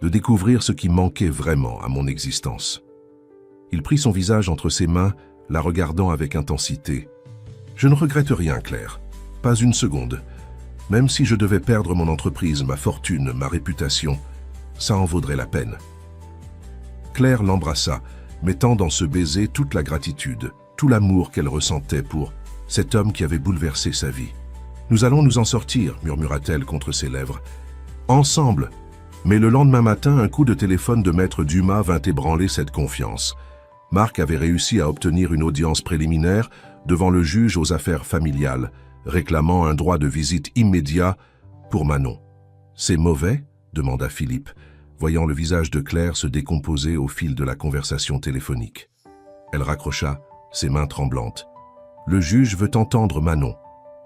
de découvrir ce qui manquait vraiment à mon existence. » Il prit son visage entre ses mains, la regardant avec intensité. « Je ne regrette rien, Claire. Pas une seconde. Même si je devais perdre mon entreprise, ma fortune, ma réputation, ça en vaudrait la peine. » Claire l'embrassa, mettant dans ce baiser toute la gratitude, tout l'amour qu'elle ressentait pour cet homme qui avait bouleversé sa vie. « Nous allons nous en sortir, » murmura-t-elle contre ses lèvres. « Ensemble !» Mais le lendemain matin, un coup de téléphone de maître Dumas vint ébranler cette confiance. Marc avait réussi à obtenir une audience préliminaire devant le juge aux affaires familiales, réclamant un droit de visite immédiat pour Manon. « C'est mauvais ?» demanda Philippe, voyant le visage de Claire se décomposer au fil de la conversation téléphonique. Elle raccrocha, ses mains tremblantes. « Le juge veut entendre Manon.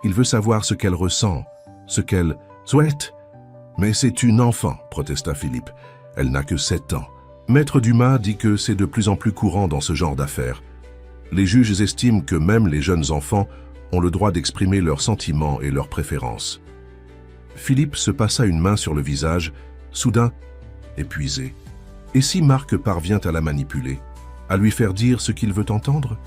Il veut savoir ce qu'elle ressent, ce qu'elle souhaite. » « Mais c'est une enfant, » protesta Philippe. « Elle n'a que 7 ans. » Maître Dumas dit que c'est de plus en plus courant dans ce genre d'affaires. Les juges estiment que même les jeunes enfants ont le droit d'exprimer leurs sentiments et leurs préférences. Philippe se passa une main sur le visage, soudain épuisé. Et si Marc parvient à la manipuler, à lui faire dire ce qu'il veut entendre?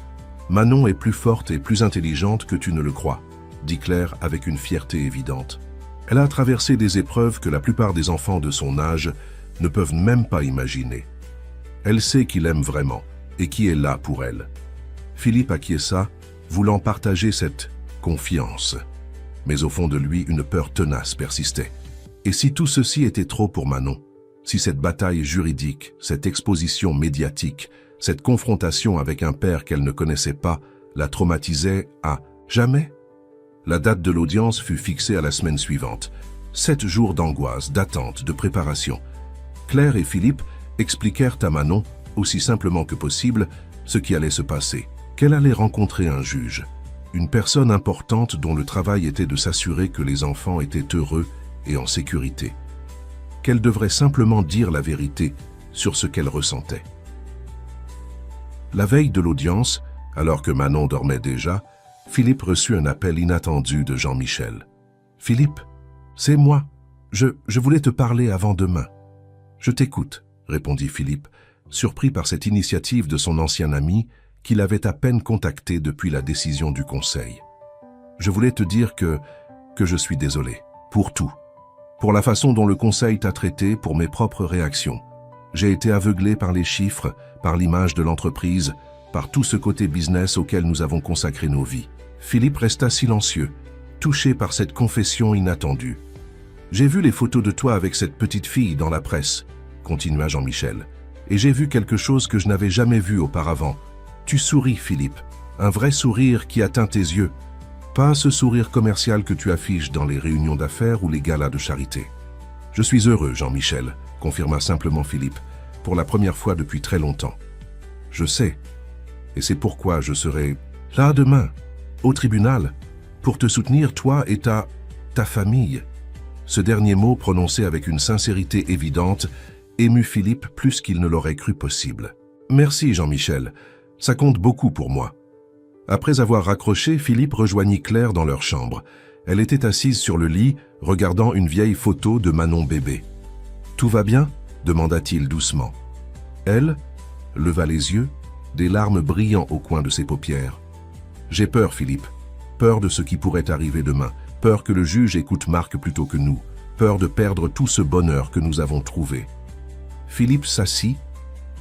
Manon est plus forte et plus intelligente que tu ne le crois, dit Claire avec une fierté évidente. Elle a traversé des épreuves que la plupart des enfants de son âge ne peuvent même pas imaginer. Elle sait qu'il aime vraiment et qui est là pour elle. Philippe acquiesça, voulant partager cette confiance. Mais au fond de lui, une peur tenace persistait. Et si tout ceci était trop pour Manon, si cette bataille juridique, cette exposition médiatique, cette confrontation avec un père qu'elle ne connaissait pas, la traumatisait à jamais? La date de l'audience fut fixée à la semaine suivante. 7 jours d'angoisse, d'attente, de préparation. Claire et Philippe expliquèrent à Manon, aussi simplement que possible, ce qui allait se passer. Qu'elle allait rencontrer un juge, une personne importante dont le travail était de s'assurer que les enfants étaient heureux et en sécurité. Qu'elle devrait simplement dire la vérité sur ce qu'elle ressentait. La veille de l'audience, alors que Manon dormait déjà, Philippe reçut un appel inattendu de Jean-Michel. « Philippe, c'est moi. Je voulais te parler avant demain. »« Je t'écoute, » répondit Philippe, surpris par cette initiative de son ancien ami qu'il avait à peine contacté depuis la décision du conseil. « Je voulais te dire que je suis désolé, pour tout. Pour la façon dont le conseil t'a traité, pour mes propres réactions. J'ai été aveuglé par les chiffres, par l'image de l'entreprise, par tout ce côté business auquel nous avons consacré nos vies. » Philippe resta silencieux, touché par cette confession inattendue. « J'ai vu les photos de toi avec cette petite fille dans la presse, » continua Jean-Michel, « et j'ai vu quelque chose que je n'avais jamais vu auparavant. Tu souris, Philippe, un vrai sourire qui atteint tes yeux. Pas ce sourire commercial que tu affiches dans les réunions d'affaires ou les galas de charité. »« Je suis heureux, Jean-Michel, » confirma simplement Philippe, pour la première fois depuis très longtemps. « Je sais, et c'est pourquoi je serai là demain, au tribunal, pour te soutenir, toi et ta famille. » Ce dernier mot, prononcé avec une sincérité évidente, émut Philippe plus qu'il ne l'aurait cru possible. « Merci, Jean-Michel, ça compte beaucoup pour moi. » Après avoir raccroché, Philippe rejoignit Claire dans leur chambre. Elle était assise sur le lit, regardant une vieille photo de Manon bébé. « Tout va bien ?» demanda-t-il doucement. Elle leva les yeux, des larmes brillant au coin de ses paupières. « J'ai peur, Philippe. Peur de ce qui pourrait arriver demain. Peur que le juge écoute Marc plutôt que nous. Peur de perdre tout ce bonheur que nous avons trouvé. » Philippe s'assit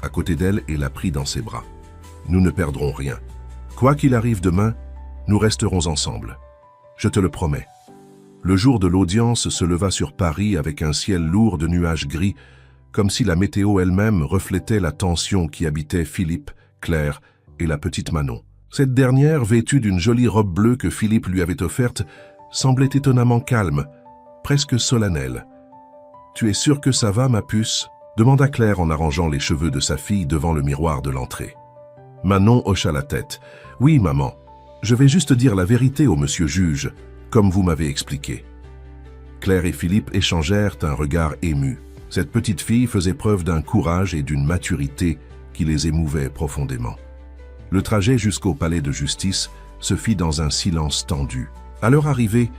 à côté d'elle et la prit dans ses bras. « Nous ne perdrons rien. Quoi qu'il arrive demain, nous resterons ensemble. Je te le promets. » Le jour de l'audience se leva sur Paris avec un ciel lourd de nuages gris, comme si la météo elle-même reflétait la tension qui habitait Philippe, Claire et la petite Manon. Cette dernière, vêtue d'une jolie robe bleue que Philippe lui avait offerte, semblait étonnamment calme, presque solennelle. « Tu es sûre que ça va, ma puce ?» demanda Claire en arrangeant les cheveux de sa fille devant le miroir de l'entrée. Manon hocha la tête. « Oui, maman, je vais juste dire la vérité au monsieur juge, comme vous m'avez expliqué. » Claire et Philippe échangèrent un regard ému. Cette petite fille faisait preuve d'un courage et d'une maturité qui les émouvait profondément. Le trajet jusqu'au palais de justice se fit dans un silence tendu. À leur arrivée,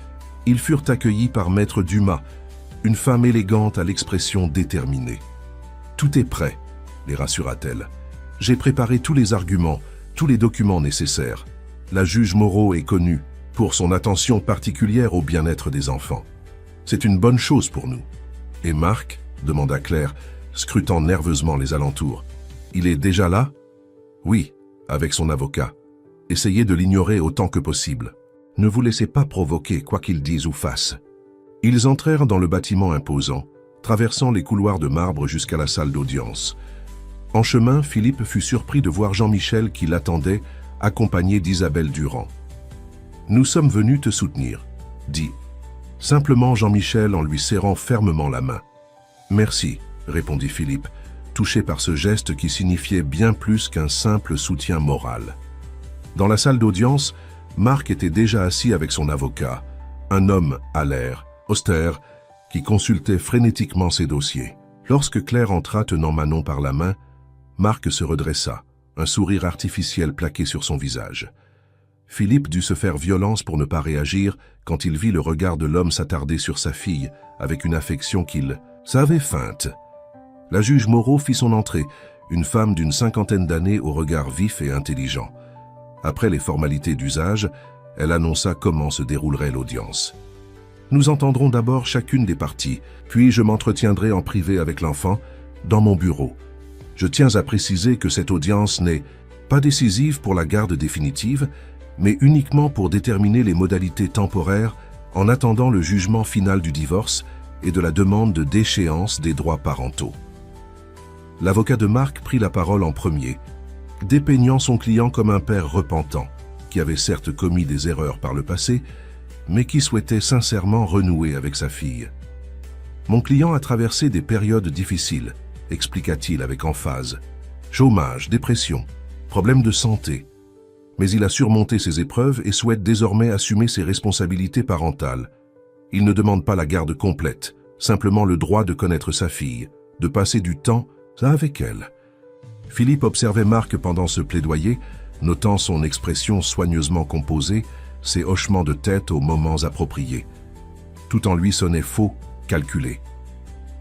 ils furent accueillis par Maître Dumas, une femme élégante à l'expression déterminée. « Tout est prêt, » les rassura-t-elle. « J'ai préparé tous les arguments, tous les documents nécessaires. La juge Moreau est connue pour son attention particulière au bien-être des enfants. C'est une bonne chose pour nous. » « Et Marc ?» demanda Claire, scrutant nerveusement les alentours. « Il est déjà là ?»« Oui, avec son avocat. Essayez de l'ignorer autant que possible. Ne vous laissez pas provoquer, quoi qu'il dise ou fasse. » Ils entrèrent dans le bâtiment imposant, traversant les couloirs de marbre jusqu'à la salle d'audience. En chemin, Philippe fut surpris de voir Jean-Michel qui l'attendait, accompagné d'Isabelle Durand. « Nous sommes venus te soutenir, » dit simplement Jean-Michel en lui serrant fermement la main. « Merci, » répondit Philippe, touché par ce geste qui signifiait bien plus qu'un simple soutien moral. Dans la salle d'audience, Marc était déjà assis avec son avocat, un homme à l'air, austère, qui consultait frénétiquement ses dossiers. Lorsque Claire entra tenant Manon par la main, Marc se redressa, un sourire artificiel plaqué sur son visage. Philippe dut se faire violence pour ne pas réagir quand il vit le regard de l'homme s'attarder sur sa fille avec une affection qu'il savait feinte. La juge Moreau fit son entrée, une femme d'une 50aine d'années au regard vif et intelligent. Après les formalités d'usage, elle annonça comment se déroulerait l'audience. « Nous entendrons d'abord chacune des parties, puis je m'entretiendrai en privé avec l'enfant dans mon bureau. Je tiens à préciser que cette audience n'est pas décisive pour la garde définitive, mais uniquement pour déterminer les modalités temporaires en attendant le jugement final du divorce et de la demande de déchéance des droits parentaux. L'avocat de Marc prit la parole en premier, dépeignant son client comme un père repentant, qui avait certes commis des erreurs par le passé, mais qui souhaitait sincèrement renouer avec sa fille. « Mon client a traversé des périodes difficiles, expliqua-t-il avec emphase. Chômage, dépression, problèmes de santé. Mais il a surmonté ces épreuves et souhaite désormais assumer ses responsabilités parentales. Il ne demande pas la garde complète, simplement le droit de connaître sa fille, de passer du temps avec elle. » Philippe observait Marc pendant ce plaidoyer, notant son expression soigneusement composée, ses hochements de tête aux moments appropriés. Tout en lui sonnait faux, calculé.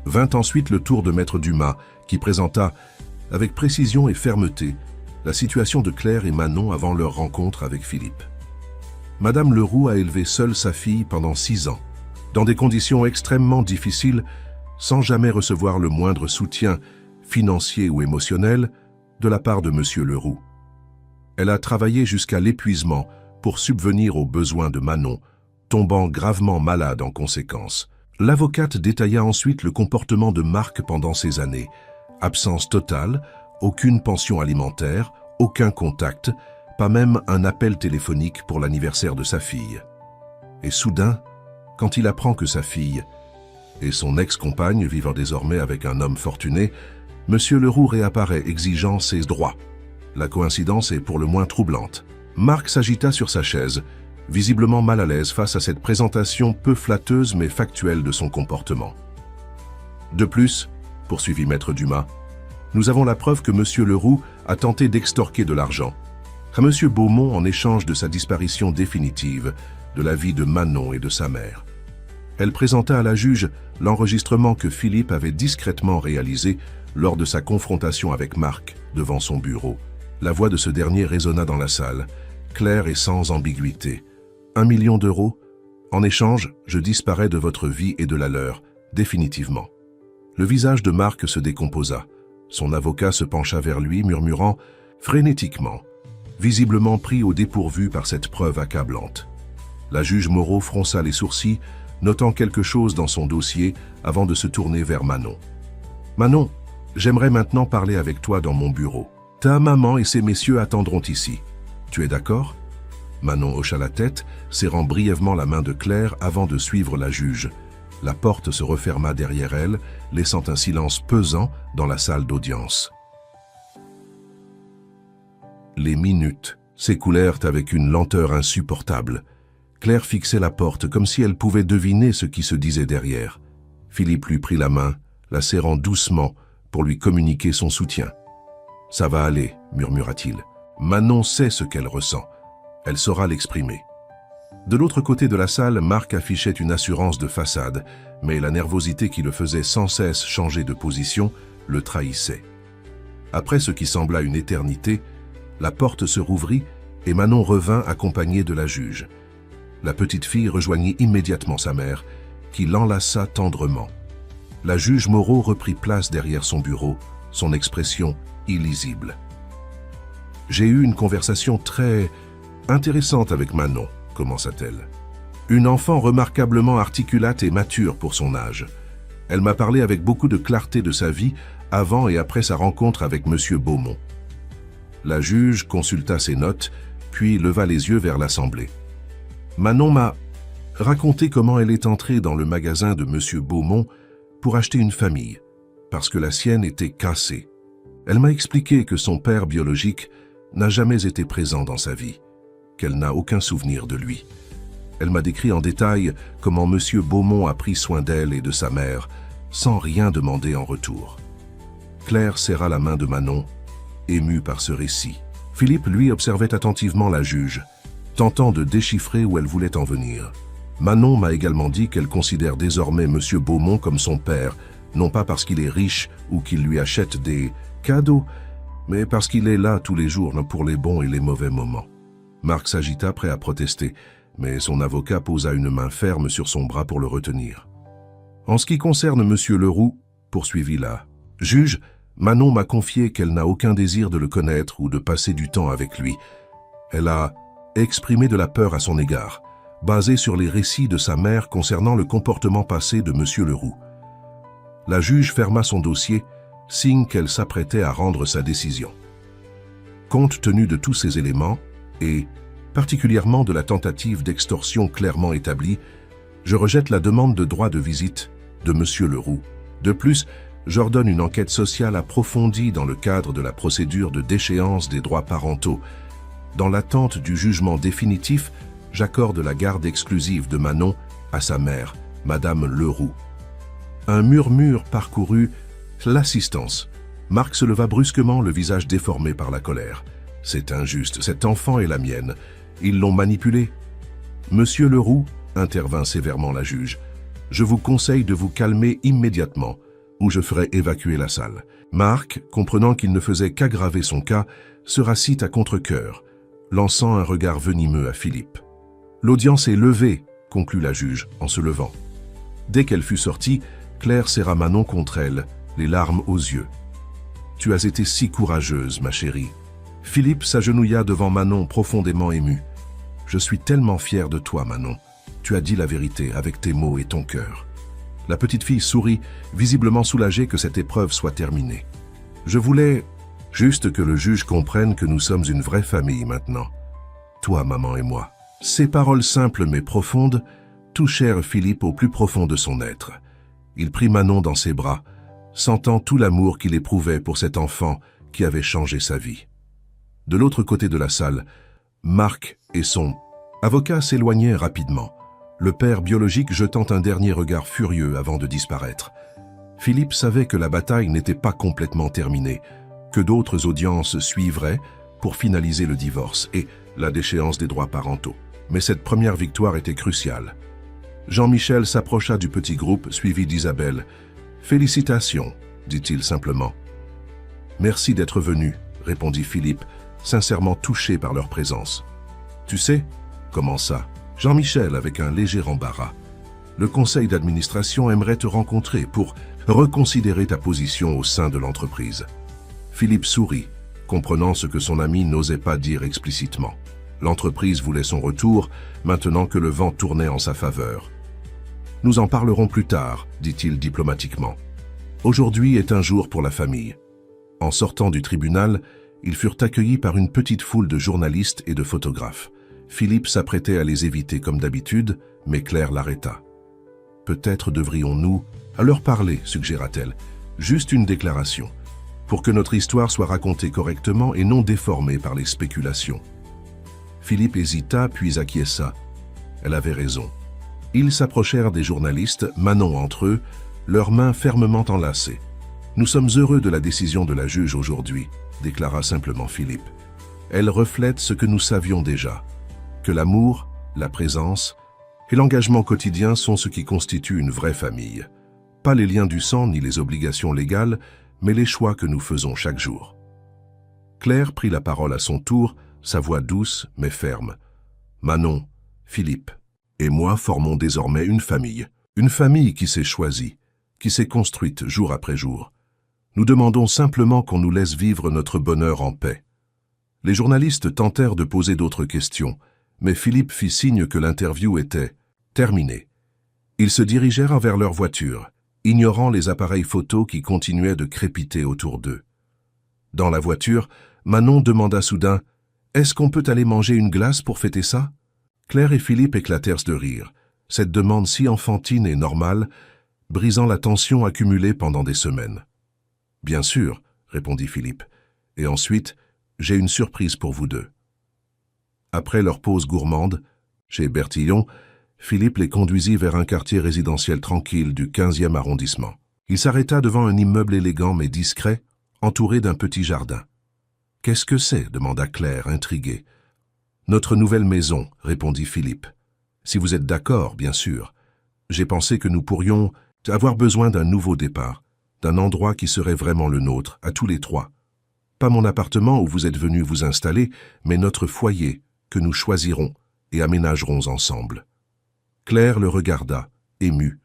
Vint ensuite le tour de Maître Dumas, qui présenta, avec précision et fermeté, la situation de Claire et Manon avant leur rencontre avec Philippe. Madame Leroux a élevé seule sa fille pendant 6 ans, dans des conditions extrêmement difficiles, sans jamais recevoir le moindre soutien, financier ou émotionnel, de la part de Monsieur Leroux. Elle a travaillé jusqu'à l'épuisement pour subvenir aux besoins de Manon, tombant gravement malade en conséquence. L'avocate détailla ensuite le comportement de Marc pendant ces années. Absence totale, aucune pension alimentaire, aucun contact, pas même un appel téléphonique pour l'anniversaire de sa fille. Et soudain, quand il apprend que sa fille et son ex-compagne vivant désormais avec un homme fortuné, Monsieur Leroux réapparaît exigeant ses droits. La coïncidence est pour le moins troublante. Marc s'agita sur sa chaise, visiblement mal à l'aise face à cette présentation peu flatteuse mais factuelle de son comportement. De plus, poursuivit Maître Dumas, nous avons la preuve que Monsieur Leroux a tenté d'extorquer de l'argent à Monsieur Beaumont en échange de sa disparition définitive de la vie de Manon et de sa mère. Elle présenta à la juge l'enregistrement que Philippe avait discrètement réalisé lors de sa confrontation avec Marc devant son bureau. La voix de ce dernier résonna dans la salle, claire et sans ambiguïté. 1 million d'euros. En échange, je disparais de votre vie et de la leur, définitivement. Le visage de Marc se décomposa. Son avocat se pencha vers lui, murmurant frénétiquement, visiblement pris au dépourvu par cette preuve accablante. La juge Moreau fronça les sourcils, notant quelque chose dans son dossier avant de se tourner vers Manon. « Manon, j'aimerais maintenant parler avec toi dans mon bureau. Ta maman et ces messieurs attendront ici. Tu es d'accord ?» Manon hocha la tête, serrant brièvement la main de Claire avant de suivre la juge. La porte se referma derrière elle, laissant un silence pesant dans la salle d'audience. Les minutes s'écoulèrent avec une lenteur insupportable. Claire fixait la porte comme si elle pouvait deviner ce qui se disait derrière. Philippe lui prit la main, la serrant doucement pour lui communiquer son soutien. « Ça va aller », murmura-t-il. « Manon sait ce qu'elle ressent. Elle saura l'exprimer. » De l'autre côté de la salle, Marc affichait une assurance de façade, mais la nervosité qui le faisait sans cesse changer de position le trahissait. Après ce qui sembla une éternité, la porte se rouvrit et Manon revint accompagnée de la juge. La petite fille rejoignit immédiatement sa mère, qui l'enlaça tendrement. La juge Moreau reprit place derrière son bureau, son expression illisible. « J'ai eu une conversation très intéressante avec Manon, » commença-t-elle. « Une enfant remarquablement articulate et mature pour son âge. Elle m'a parlé avec beaucoup de clarté de sa vie avant et après sa rencontre avec Monsieur Beaumont. » La juge consulta ses notes, puis leva les yeux vers l'Assemblée. « Manon m'a raconté comment elle est entrée dans le magasin de Monsieur Beaumont pour acheter une famille, parce que la sienne était cassée. Elle m'a expliqué que son père biologique n'a jamais été présent dans sa vie, qu'elle n'a aucun souvenir de lui. Elle m'a décrit en détail comment Monsieur Beaumont a pris soin d'elle et de sa mère, sans rien demander en retour. » Claire serra la main de Manon, émue par ce récit. Philippe, lui, observait attentivement la juge, tentant de déchiffrer où elle voulait en venir. Manon m'a également dit qu'elle considère désormais Monsieur Beaumont comme son père, non pas parce qu'il est riche ou qu'il lui achète des cadeaux, mais parce qu'il est là tous les jours pour les bons et les mauvais moments. Marc s'agita, prêt à protester, mais son avocat posa une main ferme sur son bras pour le retenir. « En ce qui concerne Monsieur Leroux, poursuivit la juge, Manon m'a confié qu'elle n'a aucun désir de le connaître ou de passer du temps avec lui. Elle a exprimé de la peur à son égard, basée sur les récits de sa mère concernant le comportement passé de M. Leroux. La juge ferma son dossier, signe qu'elle s'apprêtait à rendre sa décision. Compte tenu de tous ces éléments, et particulièrement de la tentative d'extorsion clairement établie, je rejette la demande de droit de visite de M. Leroux. De plus, j'ordonne une enquête sociale approfondie dans le cadre de la procédure de déchéance des droits parentaux. Dans l'attente du jugement définitif, j'accorde la garde exclusive de Manon à sa mère, Madame Leroux. Un murmure parcourut l'assistance. Marc se leva brusquement, le visage déformé par la colère. « C'est injuste, cet enfant est la mienne. Ils l'ont manipulé. » « Monsieur Leroux, » intervint sévèrement la juge, « je vous conseille de vous calmer immédiatement, ou je ferai évacuer la salle. » Marc, comprenant qu'il ne faisait qu'aggraver son cas, se rassit à contre-cœur, lançant un regard venimeux à Philippe. « L'audience est levée, » conclut la juge en se levant. Dès qu'elle fut sortie, Claire serra Manon contre elle, les larmes aux yeux. « Tu as été si courageuse, ma chérie. » Philippe s'agenouilla devant Manon profondément ému. « Je suis tellement fier de toi, Manon. Tu as dit la vérité avec tes mots et ton cœur. » La petite fille sourit, visiblement soulagée que cette épreuve soit terminée. « Je voulais juste que le juge comprenne que nous sommes une vraie famille maintenant. Toi, maman et moi. » Ces paroles simples mais profondes touchèrent Philippe au plus profond de son être. Il prit Manon dans ses bras, sentant tout l'amour qu'il éprouvait pour cet enfant qui avait changé sa vie. De l'autre côté de la salle, Marc et son avocat s'éloignaient rapidement, le père biologique jetant un dernier regard furieux avant de disparaître. Philippe savait que la bataille n'était pas complètement terminée, que d'autres audiences suivraient pour finaliser le divorce et la déchéance des droits parentaux. Mais cette première victoire était cruciale. Jean-Michel s'approcha du petit groupe, suivi d'Isabelle. « Félicitations, dit-il simplement. « Merci d'être venu, répondit Philippe, sincèrement touché par leur présence. « Tu sais, commença Jean-Michel avec un léger embarras. Le conseil d'administration aimerait te rencontrer pour reconsidérer ta position au sein de l'entreprise. » Philippe sourit, comprenant ce que son ami n'osait pas dire explicitement. L'entreprise voulait son retour, maintenant que le vent tournait en sa faveur. « Nous en parlerons plus tard, dit-il diplomatiquement. Aujourd'hui est un jour pour la famille. » En sortant du tribunal, ils furent accueillis par une petite foule de journalistes et de photographes. Philippe s'apprêtait à les éviter comme d'habitude, mais Claire l'arrêta. « Peut-être devrions-nous leur parler, suggéra-t-elle. Juste une déclaration, pour que notre histoire soit racontée correctement et non déformée par les spéculations. » Philippe hésita, puis acquiesça. Elle avait raison. Ils s'approchèrent des journalistes, Manon entre eux, leurs mains fermement enlacées. « Nous sommes heureux de la décision de la juge aujourd'hui, » déclara simplement Philippe. « Elle reflète ce que nous savions déjà, que l'amour, la présence et l'engagement quotidien sont ce qui constitue une vraie famille. Pas les liens du sang ni les obligations légales, mais les choix que nous faisons chaque jour. » Claire prit la parole à son tour, sa voix douce mais ferme. « Manon, Philippe et moi formons désormais une famille qui s'est choisie, qui s'est construite jour après jour. Nous demandons simplement qu'on nous laisse vivre notre bonheur en paix. » Les journalistes tentèrent de poser d'autres questions, mais Philippe fit signe que l'interview était terminée. Ils se dirigèrent vers leur voiture, ignorant les appareils photos qui continuaient de crépiter autour d'eux. Dans la voiture, Manon demanda soudain « Est-ce qu'on peut aller manger une glace pour fêter ça ?» Claire et Philippe éclatèrent de rire, cette demande si enfantine et normale, brisant la tension accumulée pendant des semaines. « Bien sûr, » répondit Philippe. « Et ensuite, j'ai une surprise pour vous deux. » Après leur pause gourmande, chez Bertillon, Philippe les conduisit vers un quartier résidentiel tranquille du 15e arrondissement. Il s'arrêta devant un immeuble élégant mais discret, entouré d'un petit jardin. « Qu'est-ce que c'est » demanda Claire, intriguée. « Notre nouvelle maison » répondit Philippe. « Si vous êtes d'accord, bien sûr. J'ai pensé que nous pourrions avoir besoin d'un nouveau départ, d'un endroit qui serait vraiment le nôtre, à tous les trois. Pas mon appartement où vous êtes venus vous installer, mais notre foyer que nous choisirons et aménagerons ensemble. » Claire le regarda, émue,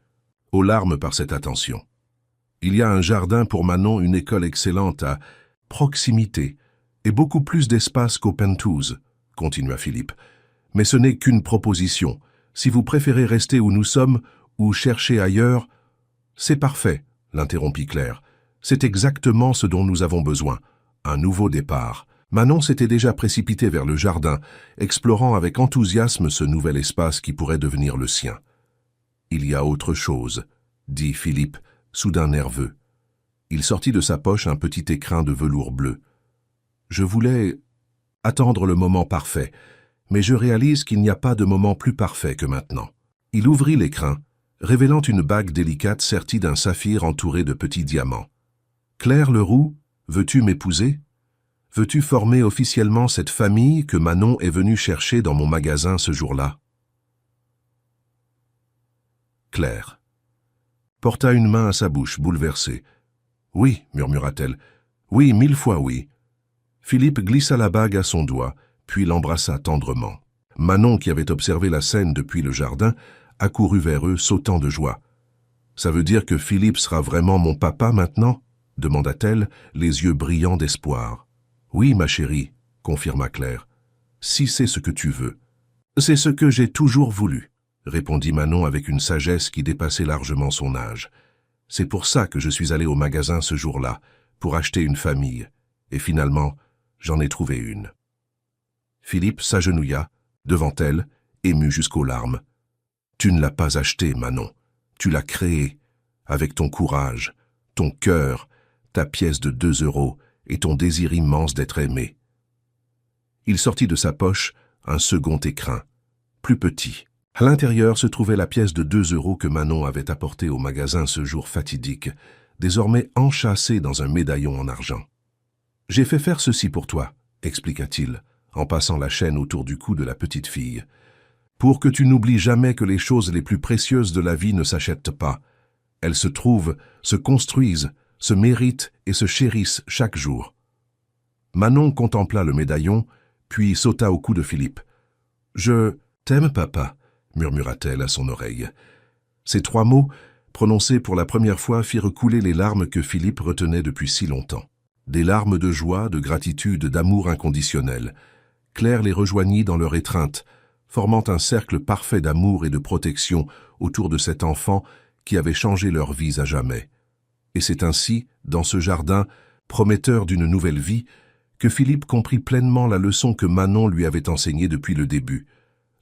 aux larmes par cette attention. « Il y a un jardin pour Manon, une école excellente à proximité et beaucoup plus d'espace qu'au Penthouse, » continua Philippe. « Mais ce n'est qu'une proposition. Si vous préférez rester où nous sommes ou chercher ailleurs, c'est parfait, l'interrompit Claire. C'est exactement ce dont nous avons besoin. Un nouveau départ. Manon s'était déjà précipitée vers le jardin, explorant avec enthousiasme ce nouvel espace qui pourrait devenir le sien. « Il y a autre chose », dit Philippe, soudain nerveux. Il sortit de sa poche un petit écrin de velours bleu. « Je voulais attendre le moment parfait, mais je réalise qu'il n'y a pas de moment plus parfait que maintenant. » Il ouvrit l'écrin, révélant une bague délicate sertie d'un saphir entouré de petits diamants. « Claire Leroux, veux-tu m'épouser ? Veux-tu former officiellement cette famille que Manon est venue chercher dans mon magasin ce jour-là » Claire porta une main à sa bouche, bouleversée. « Oui, murmura-t-elle. Oui, 1000 fois oui. » Philippe glissa la bague à son doigt, puis l'embrassa tendrement. Manon, qui avait observé la scène depuis le jardin, accourut vers eux, sautant de joie. « Ça veut dire que Philippe sera vraiment mon papa maintenant ?» demanda-t-elle, les yeux brillants d'espoir. « Oui, ma chérie, » confirma Claire. « Si c'est ce que tu veux. »« C'est ce que j'ai toujours voulu, » répondit Manon avec une sagesse qui dépassait largement son âge. « C'est pour ça que je suis allée au magasin ce jour-là, pour acheter une famille. Et finalement, j'en ai trouvé une. » Philippe s'agenouilla, devant elle, ému jusqu'aux larmes. « Tu ne l'as pas achetée, Manon. Tu l'as créée, avec ton courage, ton cœur, ta pièce de 2 € et ton désir immense d'être aimé. » Il sortit de sa poche un second écrin, plus petit. À l'intérieur se trouvait la pièce de 2 € que Manon avait apportée au magasin ce jour fatidique, désormais enchâssée dans un médaillon en argent. « J'ai fait faire ceci pour toi, » expliqua-t-il, en passant la chaîne autour du cou de la petite fille. « Pour que tu n'oublies jamais que les choses les plus précieuses de la vie ne s'achètent pas. Elles se trouvent, se construisent, se méritent et se chérissent chaque jour. » Manon contempla le médaillon, puis sauta au cou de Philippe. « Je t'aime, papa, » murmura-t-elle à son oreille. Ces 3 mots, prononcés pour la première fois, firent couler les larmes que Philippe retenait depuis si longtemps. Des larmes de joie, de gratitude, d'amour inconditionnel. Claire les rejoignit dans leur étreinte, formant un cercle parfait d'amour et de protection autour de cet enfant qui avait changé leurs vies à jamais. Et c'est ainsi, dans ce jardin, prometteur d'une nouvelle vie, que Philippe comprit pleinement la leçon que Manon lui avait enseignée depuis le début.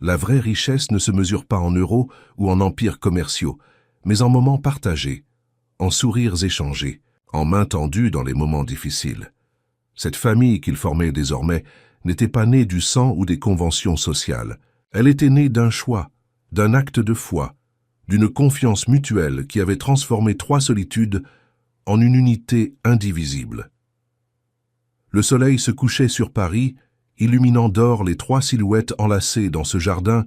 La vraie richesse ne se mesure pas en euros ou en empires commerciaux, mais en moments partagés, en sourires échangés, en mains tendues dans les moments difficiles. Cette famille qu'il formait désormais n'était pas née du sang ou des conventions sociales. Elle était née d'un choix, d'un acte de foi, d'une confiance mutuelle qui avait transformé 3 solitudes en une unité indivisible. Le soleil se couchait sur Paris, illuminant d'or les 3 silhouettes enlacées dans ce jardin